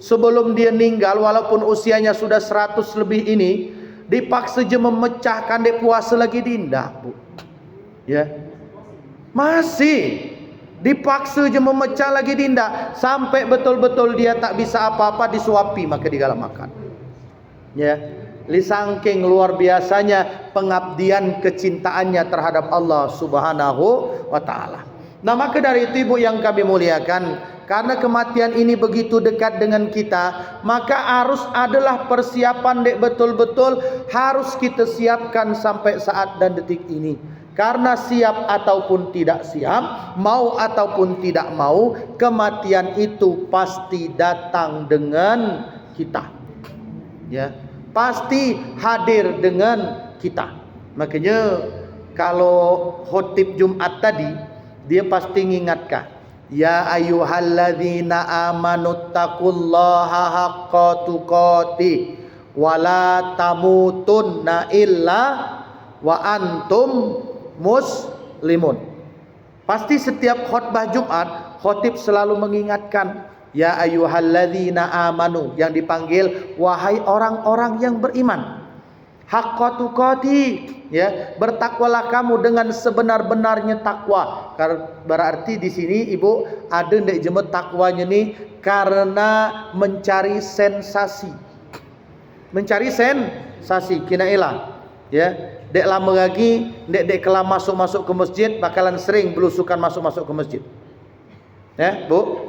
Sebelum dia meninggal walaupun usianya sudah 100 lebih ini, dipaksa je memecahkan dek puasa lagi dindah, Bu. Ya. Masih dipaksa je memecah lagi dindah sampai betul-betul dia tak bisa apa-apa disuapi maka digala makan. Ya. Lisangking luar biasanya pengabdian kecintaannya terhadap Allah Subhanahu wa taala. Nah, maka dari itu ibu yang kami muliakan, karena kematian ini begitu dekat dengan kita, maka harus adalah persiapan dek betul-betul harus kita siapkan sampai saat dan detik ini. Karena siap ataupun tidak siap, mau ataupun tidak mau, kematian itu pasti datang dengan kita. Ya, pasti hadir dengan kita. Makanya kalau khotib Jumat tadi, dia pasti mengingatkan, ya ayyuhalladzina amanu taqullaha haqqa tuqatih wala tamutunna illa wa antum muslimun. Pasti setiap khutbah Jumat, khotib selalu mengingatkan, ya ayyuhalladzina amanu, yang dipanggil wahai orang-orang yang beriman. Haqqa tuqatih, ya, bertakwalah kamu dengan sebenar-benarnya takwa. Berarti di sini ibu ada ndek jemut takwanya nih karena mencari sensasi. Mencari sensasi kinailah, ya. Dek lama lagi, dek kelam masuk ke masjid bakalan sering belusukan masuk ke masjid. Ya, Bu.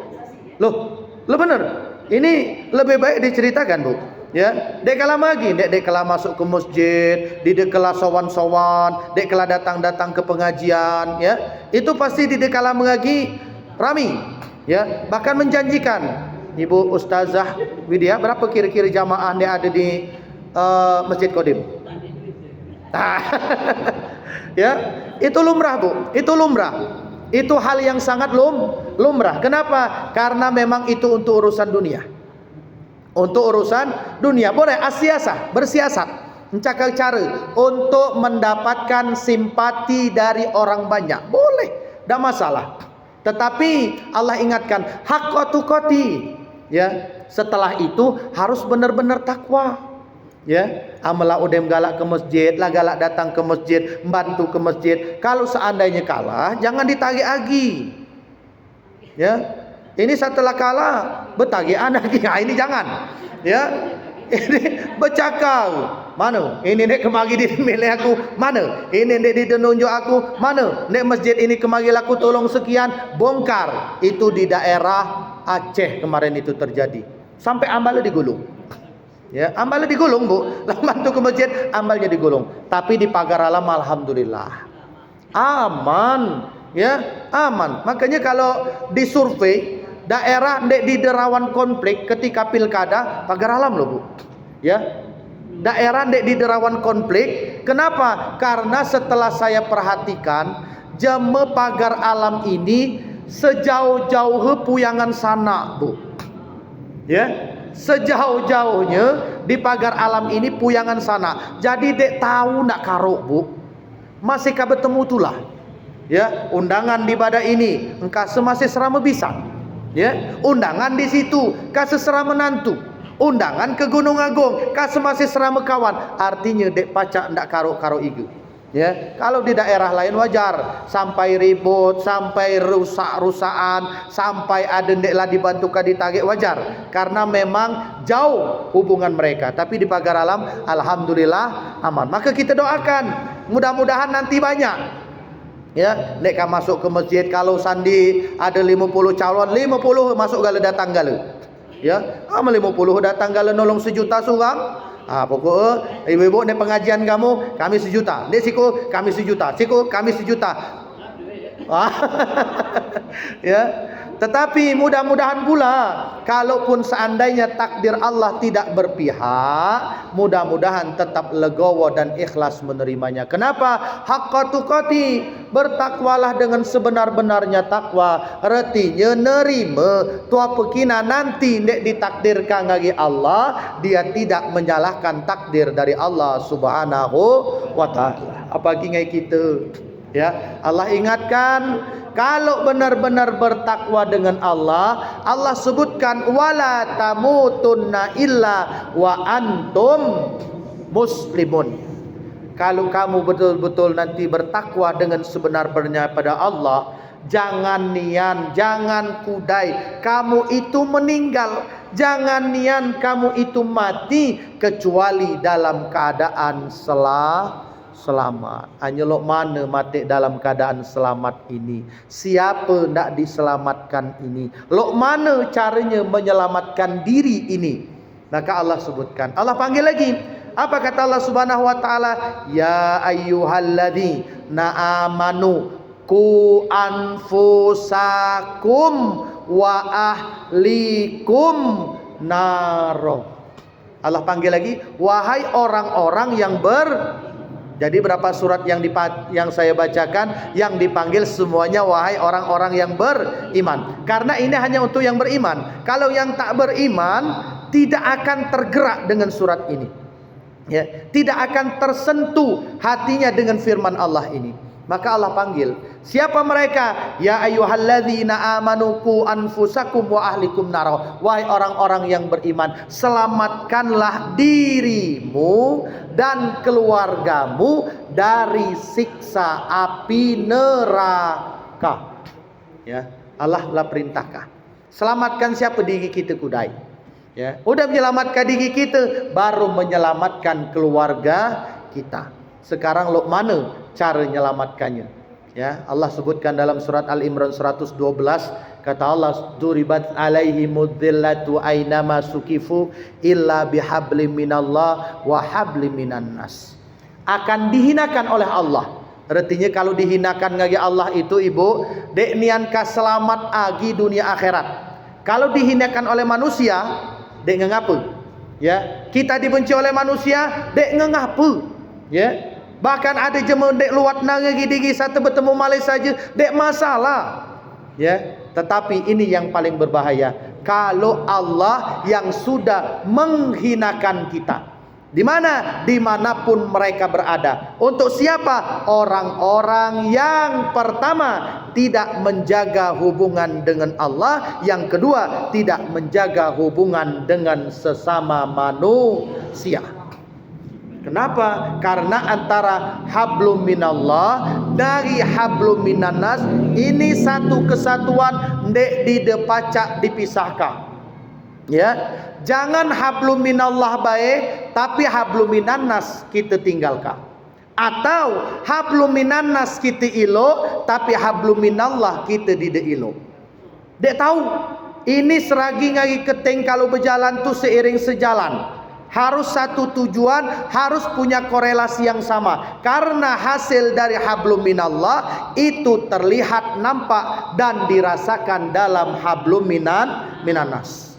Loh benar. Ini lebih baik diceritakan, Bu. Ya, dek kalah lagi, dek kalah masuk ke masjid, dek kalah sowan-sowan, dek kalah datang ke pengajian, ya. Itu pasti dek kalah lagi rami, ya, bahkan menjanjikan. Ibu Ustazah Widya, berapa kira-kira jamaah yang ada di Masjid Qadim? Ya, itu lumrah, Bu. Itu lumrah. Itu hal yang sangat lumrah. Kenapa? Karena memang itu untuk urusan dunia. Untuk urusan dunia boleh bersiasat, mencari cara untuk mendapatkan simpati dari orang banyak, boleh, tidak masalah. Tetapi Allah ingatkan haqqa tuqatih, ya. Setelah itu harus benar-benar takwa, ya. Amalah udem galak ke masjid, lah galak datang ke masjid, membantu ke masjid. Kalau seandainya kalah, jangan ditagih lagi, ya. Ini setelah kalah bertagih anak, ya, ini jangan, ya. Ini bercakap, mana? Ini nek kemari di milik aku, mana? Ini nek ditunjuk aku, mana? Nek masjid ini kemari aku tolong sekian, bongkar. Itu di daerah Aceh kemarin itu terjadi, sampai amalnya digulung. Ya, amalnya digulung, Bu. Bantu ke masjid, amalnya digulung. Tapi di pagar alam alhamdulillah aman, ya, aman. Makanya kalau disurvei daerah di rawan konflik ketika pilkada, pagar alam loh, Bu. Ya. Daerah di rawan konflik. Kenapa? Karena setelah saya perhatikan, jeme pagar alam ini sejauh-jauh puyangan sana, Bu. Ya. Sejauh-jauhnya di pagar alam ini puyangan sana. Jadi dek tahu nak karo, Bu. Masih kah bertemu tulah. Ya, undangan di badan ini engkau semasih serama bisa. Ya, undangan di situ kasih serama menantu, undangan ke Gunung Agung kasih masih serama kawan. Artinya dek pacak ndak karo igu, ya. Kalau di daerah lain wajar sampai ribut, sampai rusak-rusakan, sampai ada ndek lah dibantu ka ditagih, wajar karena memang jauh hubungan mereka. Tapi di pagar alam alhamdulillah aman. Maka kita doakan mudah-mudahan nanti banyak, ya, nek masuk ke masjid, kalau sandi ada 50 calon, 50 masuk gale datang gale, ya. 50 datang gale nolong sejuta surang. Pokoknya ibu-ibu nek pengajian kamu kami sejuta, nek siku kami sejuta, siku kami sejuta. Ya. Tetapi mudah-mudahan pula kalaupun seandainya takdir Allah tidak berpihak, mudah-mudahan tetap legowo dan ikhlas menerimanya. Kenapa? Haqqa tuqatih, bertakwalah dengan sebenar-benarnya takwa. Artinya nerima tua pekina nanti nek ditakdirkan lagi Allah, dia tidak menyalahkan takdir dari Allah Subhanahu wa taala. Apalagi ngai kita, ya. Allah ingatkan, kalau benar-benar bertakwa dengan Allah, Allah sebutkan wala tamutunna illa wa antum muslimun. Kalau kamu betul-betul nanti bertakwa dengan sebenar-benarnya pada Allah, jangan nian, jangan kudai kamu itu meninggal Jangan nian kamu itu mati kecuali dalam keadaan selamat. Hanya lok mana mati dalam keadaan selamat ini? Siapa nak diselamatkan ini? Lok mana caranya menyelamatkan diri ini? Maka Allah sebutkan. Allah panggil lagi. Apa kata Allah Subhanahu wa taala? Ya ayyuhalladzina amanu qu anfusakum wa ahlikum naro. Allah panggil lagi, wahai orang-orang yang Jadi berapa surat yang saya bacakan yang dipanggil semuanya wahai orang-orang yang beriman. Karena ini hanya untuk yang beriman. Kalau yang tak beriman tidak akan tergerak dengan surat ini. Ya, tidak akan tersentuh hatinya dengan firman Allah ini. Maka Allah panggil, siapa mereka? Ya ayyuhalladzina amanu qu anfusakum wa ahlikum naro. Wahai orang-orang yang beriman, selamatkanlah dirimu dan keluargamu dari siksa api neraka. Ya, Allah lah perintahkan. Selamatkan siapa? Diri kita kudai. Ya, udah menyelamatkan diri kita, baru menyelamatkan keluarga kita. Sekarang lo mana cara menyelamatkannya? Ya, Allah sebutkan dalam surat Al-Imran 112, kata Allah, duribat alaihimud dhillatu ainama sukifu illa bihablim minallah wa hablim minan nas. Akan dihinakan oleh Allah. Artinya kalau dihinakan ngagi Allah itu ibu, dek nian ka selamat agi dunia akhirat. Kalau dihinakan oleh manusia, dek ngapa? Ya, kita dibenci oleh manusia, dek ngapa? Ya. Bahkan ada jemaah dek luat nangagi digi satu bertemu malai saja, dek masalah. Ya, tetapi ini yang paling berbahaya. Kalau Allah yang sudah menghinakan kita, di mana? Dimanapun mereka berada. Untuk siapa? Orang-orang yang pertama tidak menjaga hubungan dengan Allah, yang kedua tidak menjaga hubungan dengan sesama manusia. Kenapa? Karena antara hablum minallah dari hablum minannas ini satu kesatuan, ndek didepacak dipisahkan. Ya, jangan hablum minallah baik tapi hablum minannas kita tinggalkan. Atau hablum minannas kita ilo tapi hablum minallah kita tidak ilo. Dek tahu ini seragi ngagi keteng kalau berjalan tu seiring sejalan. Harus satu tujuan, harus punya korelasi yang sama. Karena hasil dari hablum minallah itu terlihat, nampak dan dirasakan dalam hablum minannas.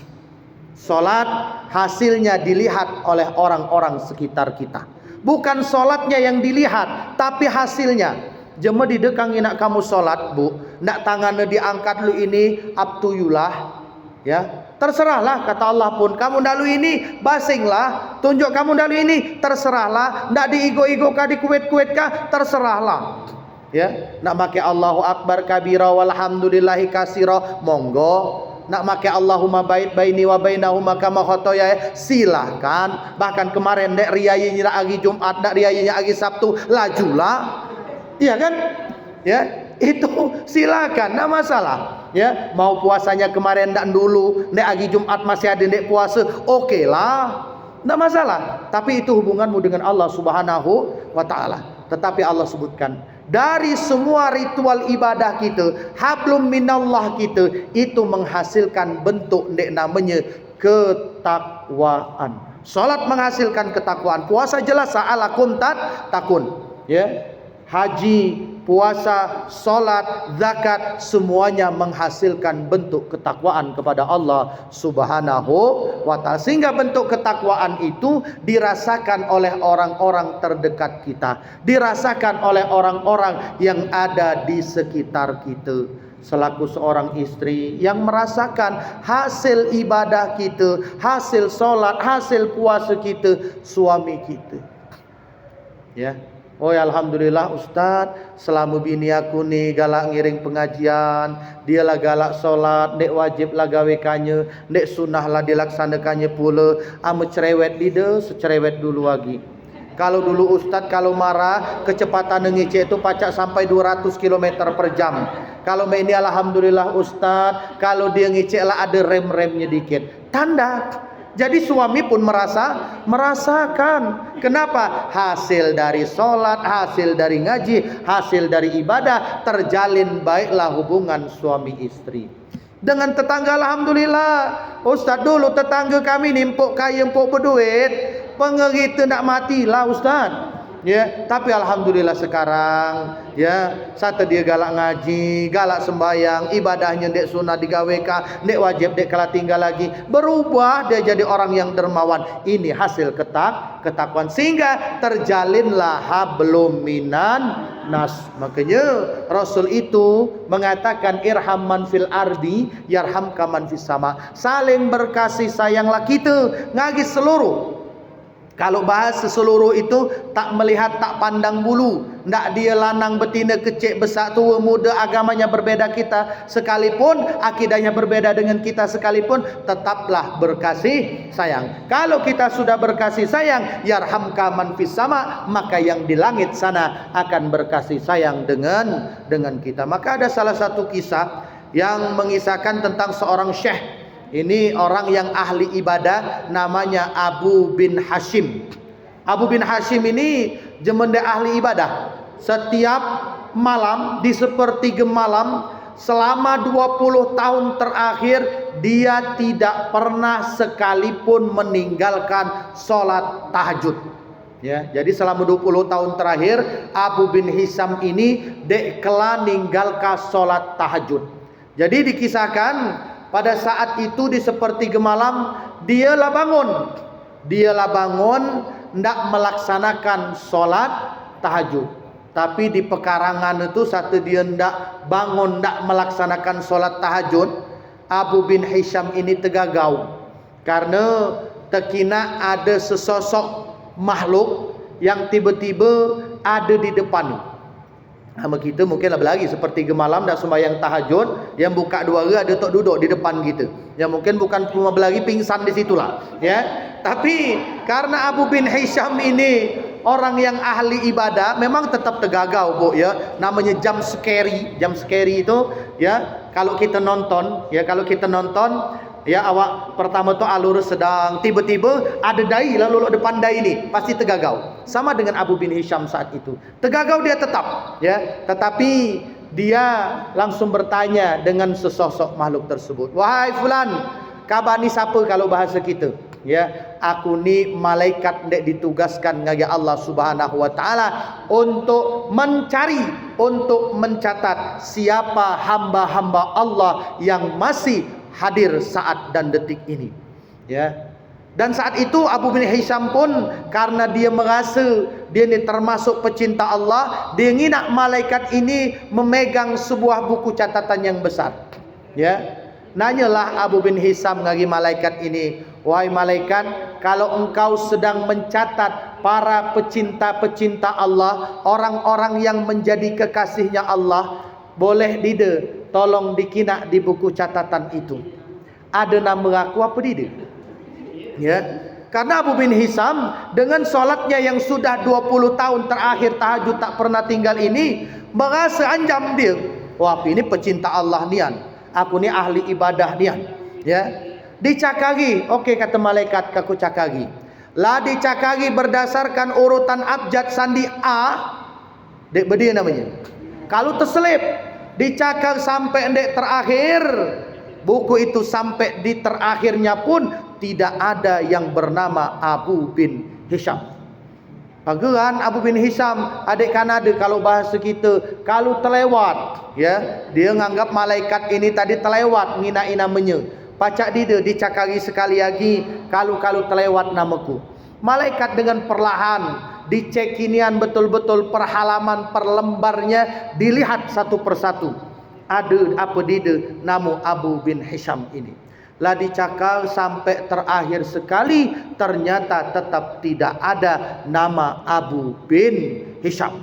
Solat hasilnya dilihat oleh orang-orang sekitar kita. Bukan solatnya yang dilihat, tapi hasilnya. Jema di dekang nak kamu solat, bu, nak tangannya diangkat lu ini up to you lah. Ya, terserahlah kata Allah pun. Kamu dalu ini basinglah, tunjuk kamu dalu ini, terserahlah. Ndak diigo-igo kah, dikuet-kuet kah, terserahlah. Ya, nak make Allahu Akbar kabira walhamdulillahi kasira, monggo. Nak make Allahumma bait baini wa bainahuma kama khotoya, silahkan. Bahkan kemarin dek riyayinya agi Jumat, dak riyayinya agi Sabtu, lajulah. Iya kan? Ya, itu silakan, enggak masalah. Ya, mau puasanya kemarin ndak dulu, nek agi Jumat masih ada nek puasa, oke lah. Enggak masalah. Tapi itu hubunganmu dengan Allah Subhanahu wa taala. Tetapi Allah sebutkan, dari semua ritual ibadah kita, hablum minallah kita itu menghasilkan bentuk nek namanya ketakwaan. Salat menghasilkan ketakwaan, puasa jelas sa'alakum takun. Ya. Haji, puasa, solat, zakat, semuanya menghasilkan bentuk ketakwaan kepada Allah Subhanahu wa ta'ala. Sehingga bentuk ketakwaan itu dirasakan oleh orang-orang terdekat kita, dirasakan oleh orang-orang yang ada di sekitar kita. Selaku seorang istri yang merasakan hasil ibadah kita, hasil solat, hasil puasa kita, suami kita. Ya. Oh ya, alhamdulillah Ustaz, selama bini aku nih galak ngiring pengajian, dia lah galak solat, dek wajib lah gawekannya, dek sunnah lah dilaksanakannya pula, ame cerewet dia secerewet dulu lagi. Kalau dulu Ustaz kalau marah kecepatan ngicik itu pacak sampai 200 km per jam. Kalau ini alhamdulillah Ustaz, kalau dia ngicik lah ada rem-remnya dikit. Tanda. Jadi suami pun merasakan. Kenapa? Hasil dari sholat, hasil dari ngaji, hasil dari ibadah, terjalin baiklah hubungan suami istri. Dengan tetangga alhamdulillah. Ustaz dulu tetangga kami nimpuk kaya empuk berduit, pengerita nak matilah Ustaz. Ya, tapi alhamdulillah sekarang ya, satu dia galak ngaji, galak sembahyang, ibadahnya dek sunah digaweka, dek wajib dek kalah tinggal lagi, berubah dia jadi orang yang dermawan. Ini hasil ketakwaan, sehingga terjalinlah hablum minan nas. Makanya Rasul itu mengatakan irham man fil ardi yarhamka man fis sama. Saling berkasih sayanglah kita ngagi seluruh. Kalau bahas seluruh itu tak melihat, tak pandang bulu. Ndak dia lanang betina kecil besar tua muda, agamanya berbeda kita sekalipun, akidahnya berbeda dengan kita sekalipun, tetaplah berkasih sayang. Kalau kita sudah berkasih sayang, yarhamka man fis sama, maka yang di langit sana akan berkasih sayang dengan kita. Maka ada salah satu kisah yang mengisahkan tentang seorang syekh. Ini orang yang ahli ibadah, namanya Abu bin Hashim. Abu bin Hashim ini jemende ahli ibadah. Setiap malam, di sepertiga malam, selama 20 tahun terakhir, dia tidak pernah sekalipun meninggalkan sholat tahajud. Ya, jadi selama 20 tahun terakhir, Abu bin Hisham ini dekla ninggalkan sholat tahajud. Jadi dikisahkan pada saat itu di sepertiga malam dialah bangun hendak melaksanakan sholat tahajud. Tapi di pekarangan itu satu dia hendak bangun hendak melaksanakan sholat tahajud, Abu bin Hisham ini tegagau karena terkina ada sesosok makhluk yang tiba-tiba ada di depan. Sama kita mungkin lebih lagi sepertiga malam dah sembahyang tahajud, yang buka dua ada tok duduk di depan kita. Yang mungkin bukan cuma belagi pingsan di situlah, ya. Tapi karena Abu bin Hisham ini orang yang ahli ibadah, memang tetap tegagau, Bu, ya. Namanya jump scary. Jump scary itu ya, kalau kita nonton, ya awak pertama tu alur sedang, tiba-tiba ada dai lalu depan dai ini, pasti tegagau. Sama dengan Abu bin Hisham saat itu. Tegagau dia tetap, ya. Tetapi dia langsung bertanya dengan sesosok makhluk tersebut. Wahai fulan, kabar ni siapa kalau bahasa kita? Ya, aku ni malaikat dek ditugaskan ngagi Allah Subhanahu wa taala untuk mencari, untuk mencatat siapa hamba-hamba Allah yang masih hadir saat dan detik ini, ya. Dan saat itu Abu bin Hisham pun karena dia merasa dia ni termasuk pecinta Allah, dia nginak malaikat ini memegang sebuah buku catatan yang besar, ya. Nanyalah Abu bin Hisham ngagi malaikat ini, wahai malaikat, kalau engkau sedang mencatat para pecinta-pecinta Allah, orang-orang yang menjadi kekasihnya Allah, boleh dide tolong dikinak di buku catatan itu ada nama aku apa dia? Ya, karena Abu bin Hisham dengan solatnya yang sudah 20 tahun terakhir tahajud tak pernah tinggal ini, merasa anjam dia. Wah, ini pecinta Allah nian, aku ni ahli ibadah nian. Ya, dicakari, okey kata malaikat, aku cakari. Lah dicakari berdasarkan urutan abjad sandi A, dek berdia namanya. Kalau terselip dicakar sampai endek terakhir, buku itu sampai di terakhirnya pun tidak ada yang bernama Abu bin Hisham. Pageran Abu bin Hisham, adik Kanada kalau bahasa kita, kalau terlewat, ya, dia nganggap malaikat ini tadi terlewat nginai namanya. Pacak dia dicakari sekali lagi, kalau terlewat namaku. Malaikat dengan perlahan dicekinian betul-betul per halaman per lembarnya, dilihat satu persatu. Ada apa dia nama Abu bin Hisham ini. Lah dicakar sampai terakhir sekali, ternyata tetap tidak ada nama Abu bin Hisham.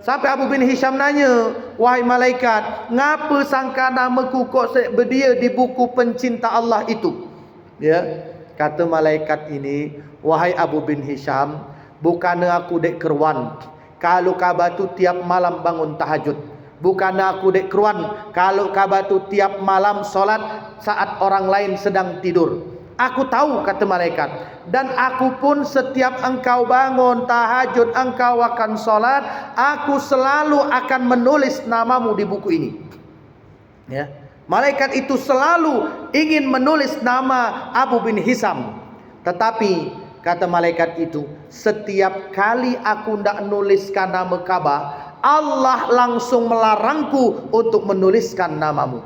Sampai Abu bin Hisham nanya, wahai malaikat, ngapa sangka namaku kok berdia di buku pencinta Allah itu? Ya, kata malaikat ini, wahai Abu bin Hisham, Bukannya aku dek keruan kalau kabatu tiap malam bangun tahajud. Bukannya aku dek keruan kalau kabatu tiap malam solat saat orang lain sedang tidur. Aku tahu, kata malaikat, dan aku pun setiap engkau bangun tahajud, engkau akan solat, aku selalu akan menulis namamu di buku ini. Ya, malaikat itu selalu ingin menulis nama Abu bin Hisam. Tetapi kata malaikat itu, setiap kali aku tidak nuliskan nama Ka'bah, Allah langsung melarangku untuk menuliskan namamu.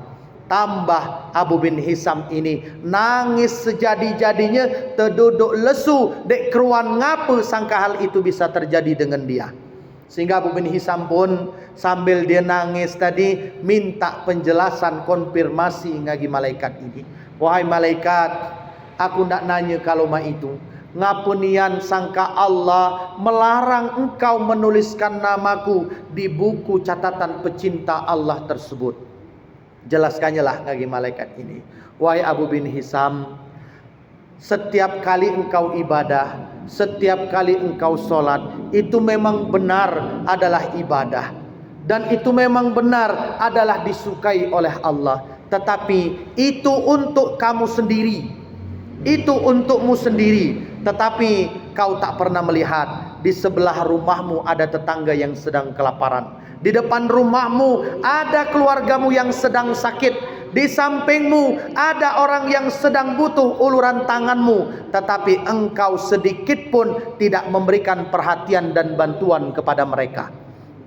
Tambah Abu bin Hisam ini nangis sejadi-jadinya, terduduk lesu, dek keruan ngapa sangka hal itu bisa terjadi dengan dia. Sehingga Abu bin Hisam pun sambil dia nangis tadi minta penjelasan, konfirmasi ngagi malaikat ini. Wahai malaikat, aku nak nanya kaloma itu, ngapunian sangka Allah melarang engkau menuliskan namaku di buku catatan pecinta Allah tersebut. Jelaskannya lah ngagi malaikat ini. Wahai Abu bin Hisam, setiap kali engkau ibadah, setiap kali engkau sholat, itu memang benar adalah ibadah, dan itu memang benar adalah disukai oleh Allah. Tetapi itu untuk kamu sendiri, itu untukmu sendiri. Tetapi kau tak pernah melihat di sebelah rumahmu ada tetangga yang sedang kelaparan, di depan rumahmu ada keluargamu yang sedang sakit, di sampingmu ada orang yang sedang butuh uluran tanganmu, tetapi engkau sedikit pun tidak memberikan perhatian dan bantuan kepada mereka.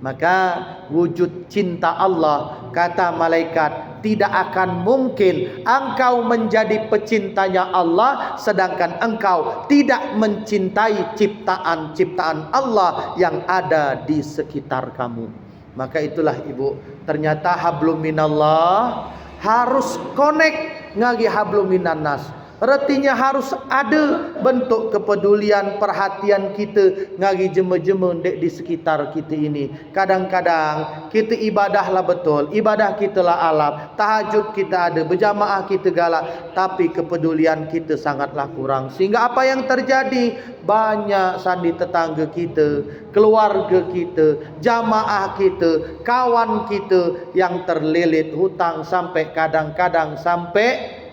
Maka wujud cinta Allah, kata malaikat, tidak akan mungkin engkau menjadi pecintanya Allah sedangkan engkau tidak mencintai ciptaan-ciptaan Allah yang ada di sekitar kamu. Maka itulah ibu, ternyata hablum minallah harus connect ngagi hablum minannas. Artinya harus ada bentuk kepedulian, perhatian kita ngagi jema-jema dek di sekitar kita ini. Kadang-kadang kita ibadahlah betul, ibadah kita lah alap, tahajud kita ada, berjamaah kita galak, tapi kepedulian kita sangatlah kurang. Sehingga apa yang terjadi? Banyak sandi tetangga kita, keluarga kita, jamaah kita, kawan kita yang terlilit hutang, sampai kadang-kadang sampai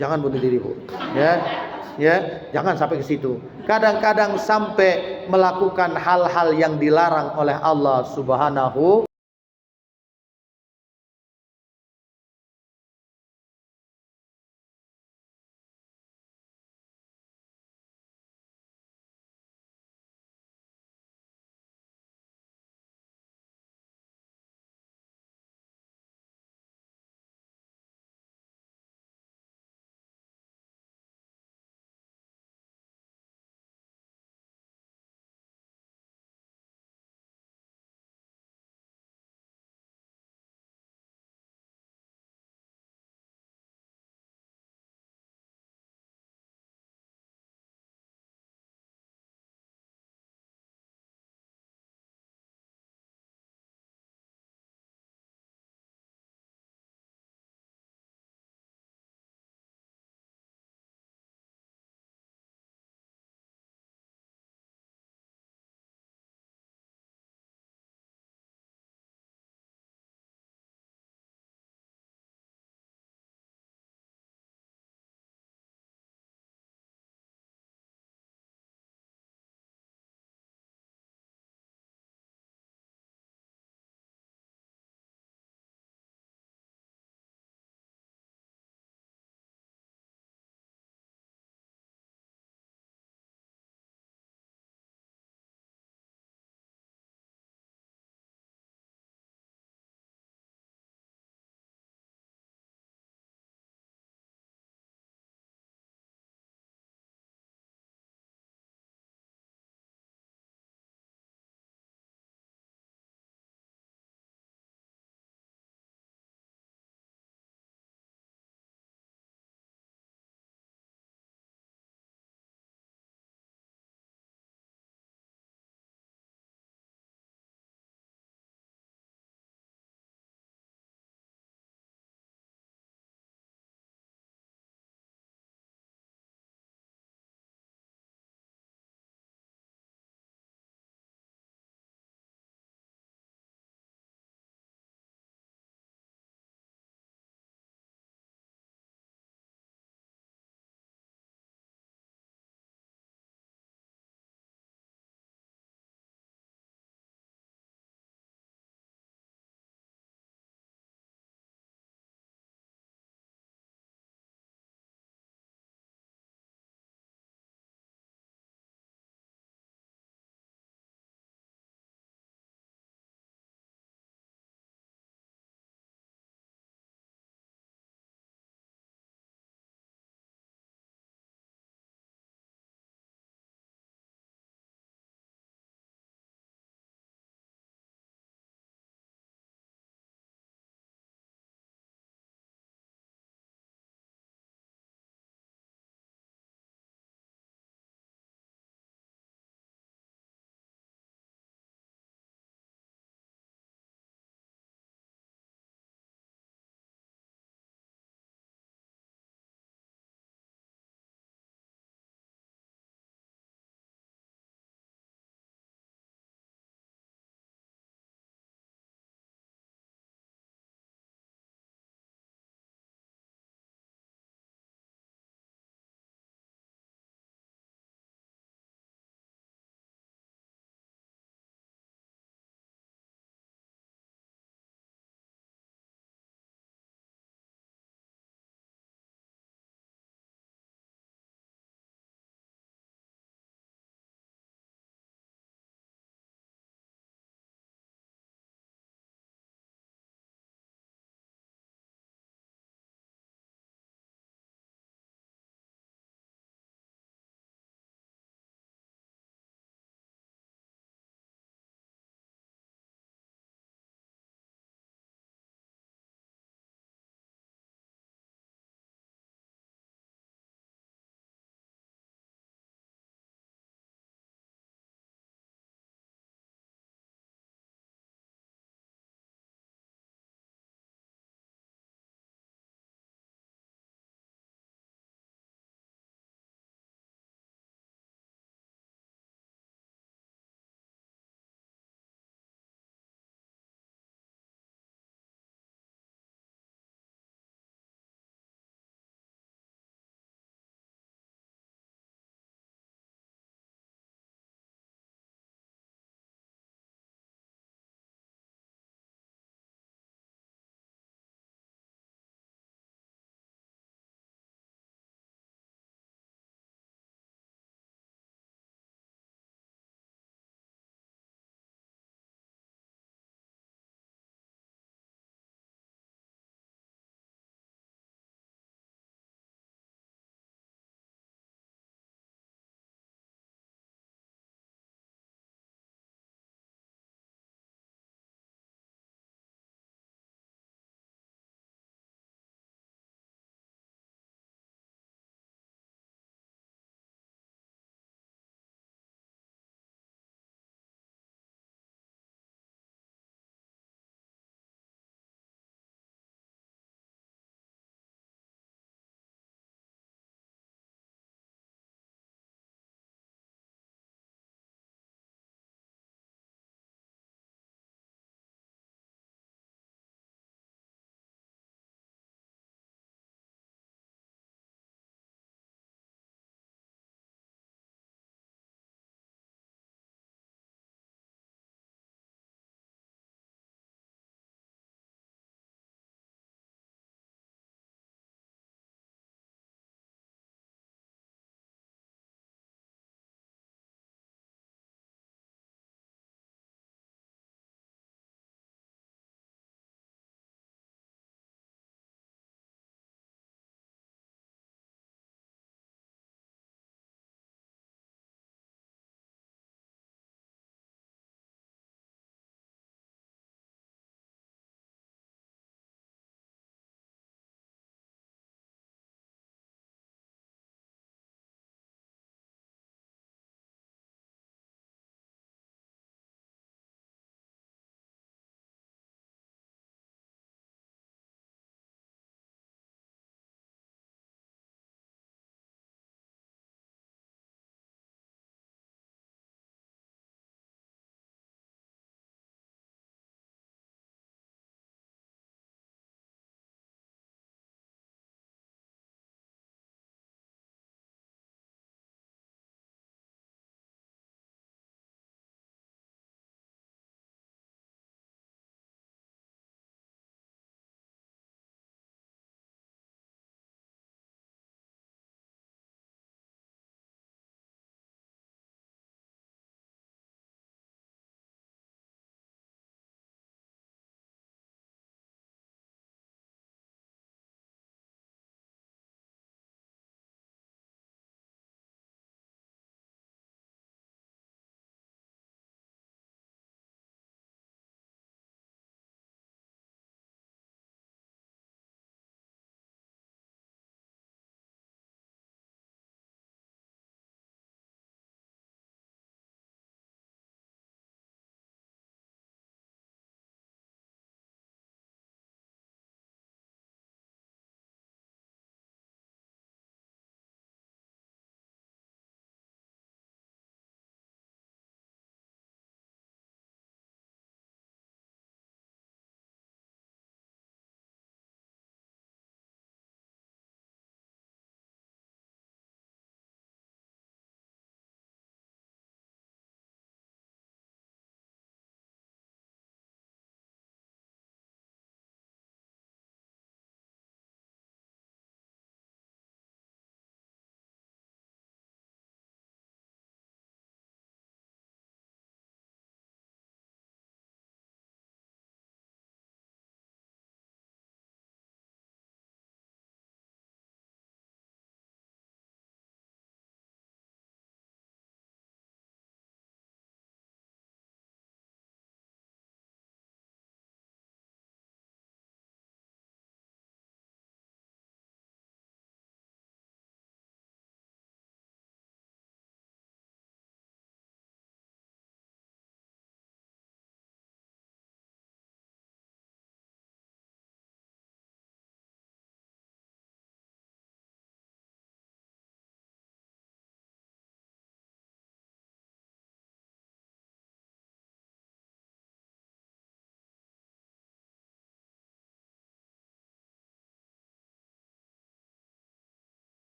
jangan bunuh diri, Bu. Ya, jangan sampai ke situ. Kadang-kadang sampai melakukan hal-hal yang dilarang oleh Allah Subhanahu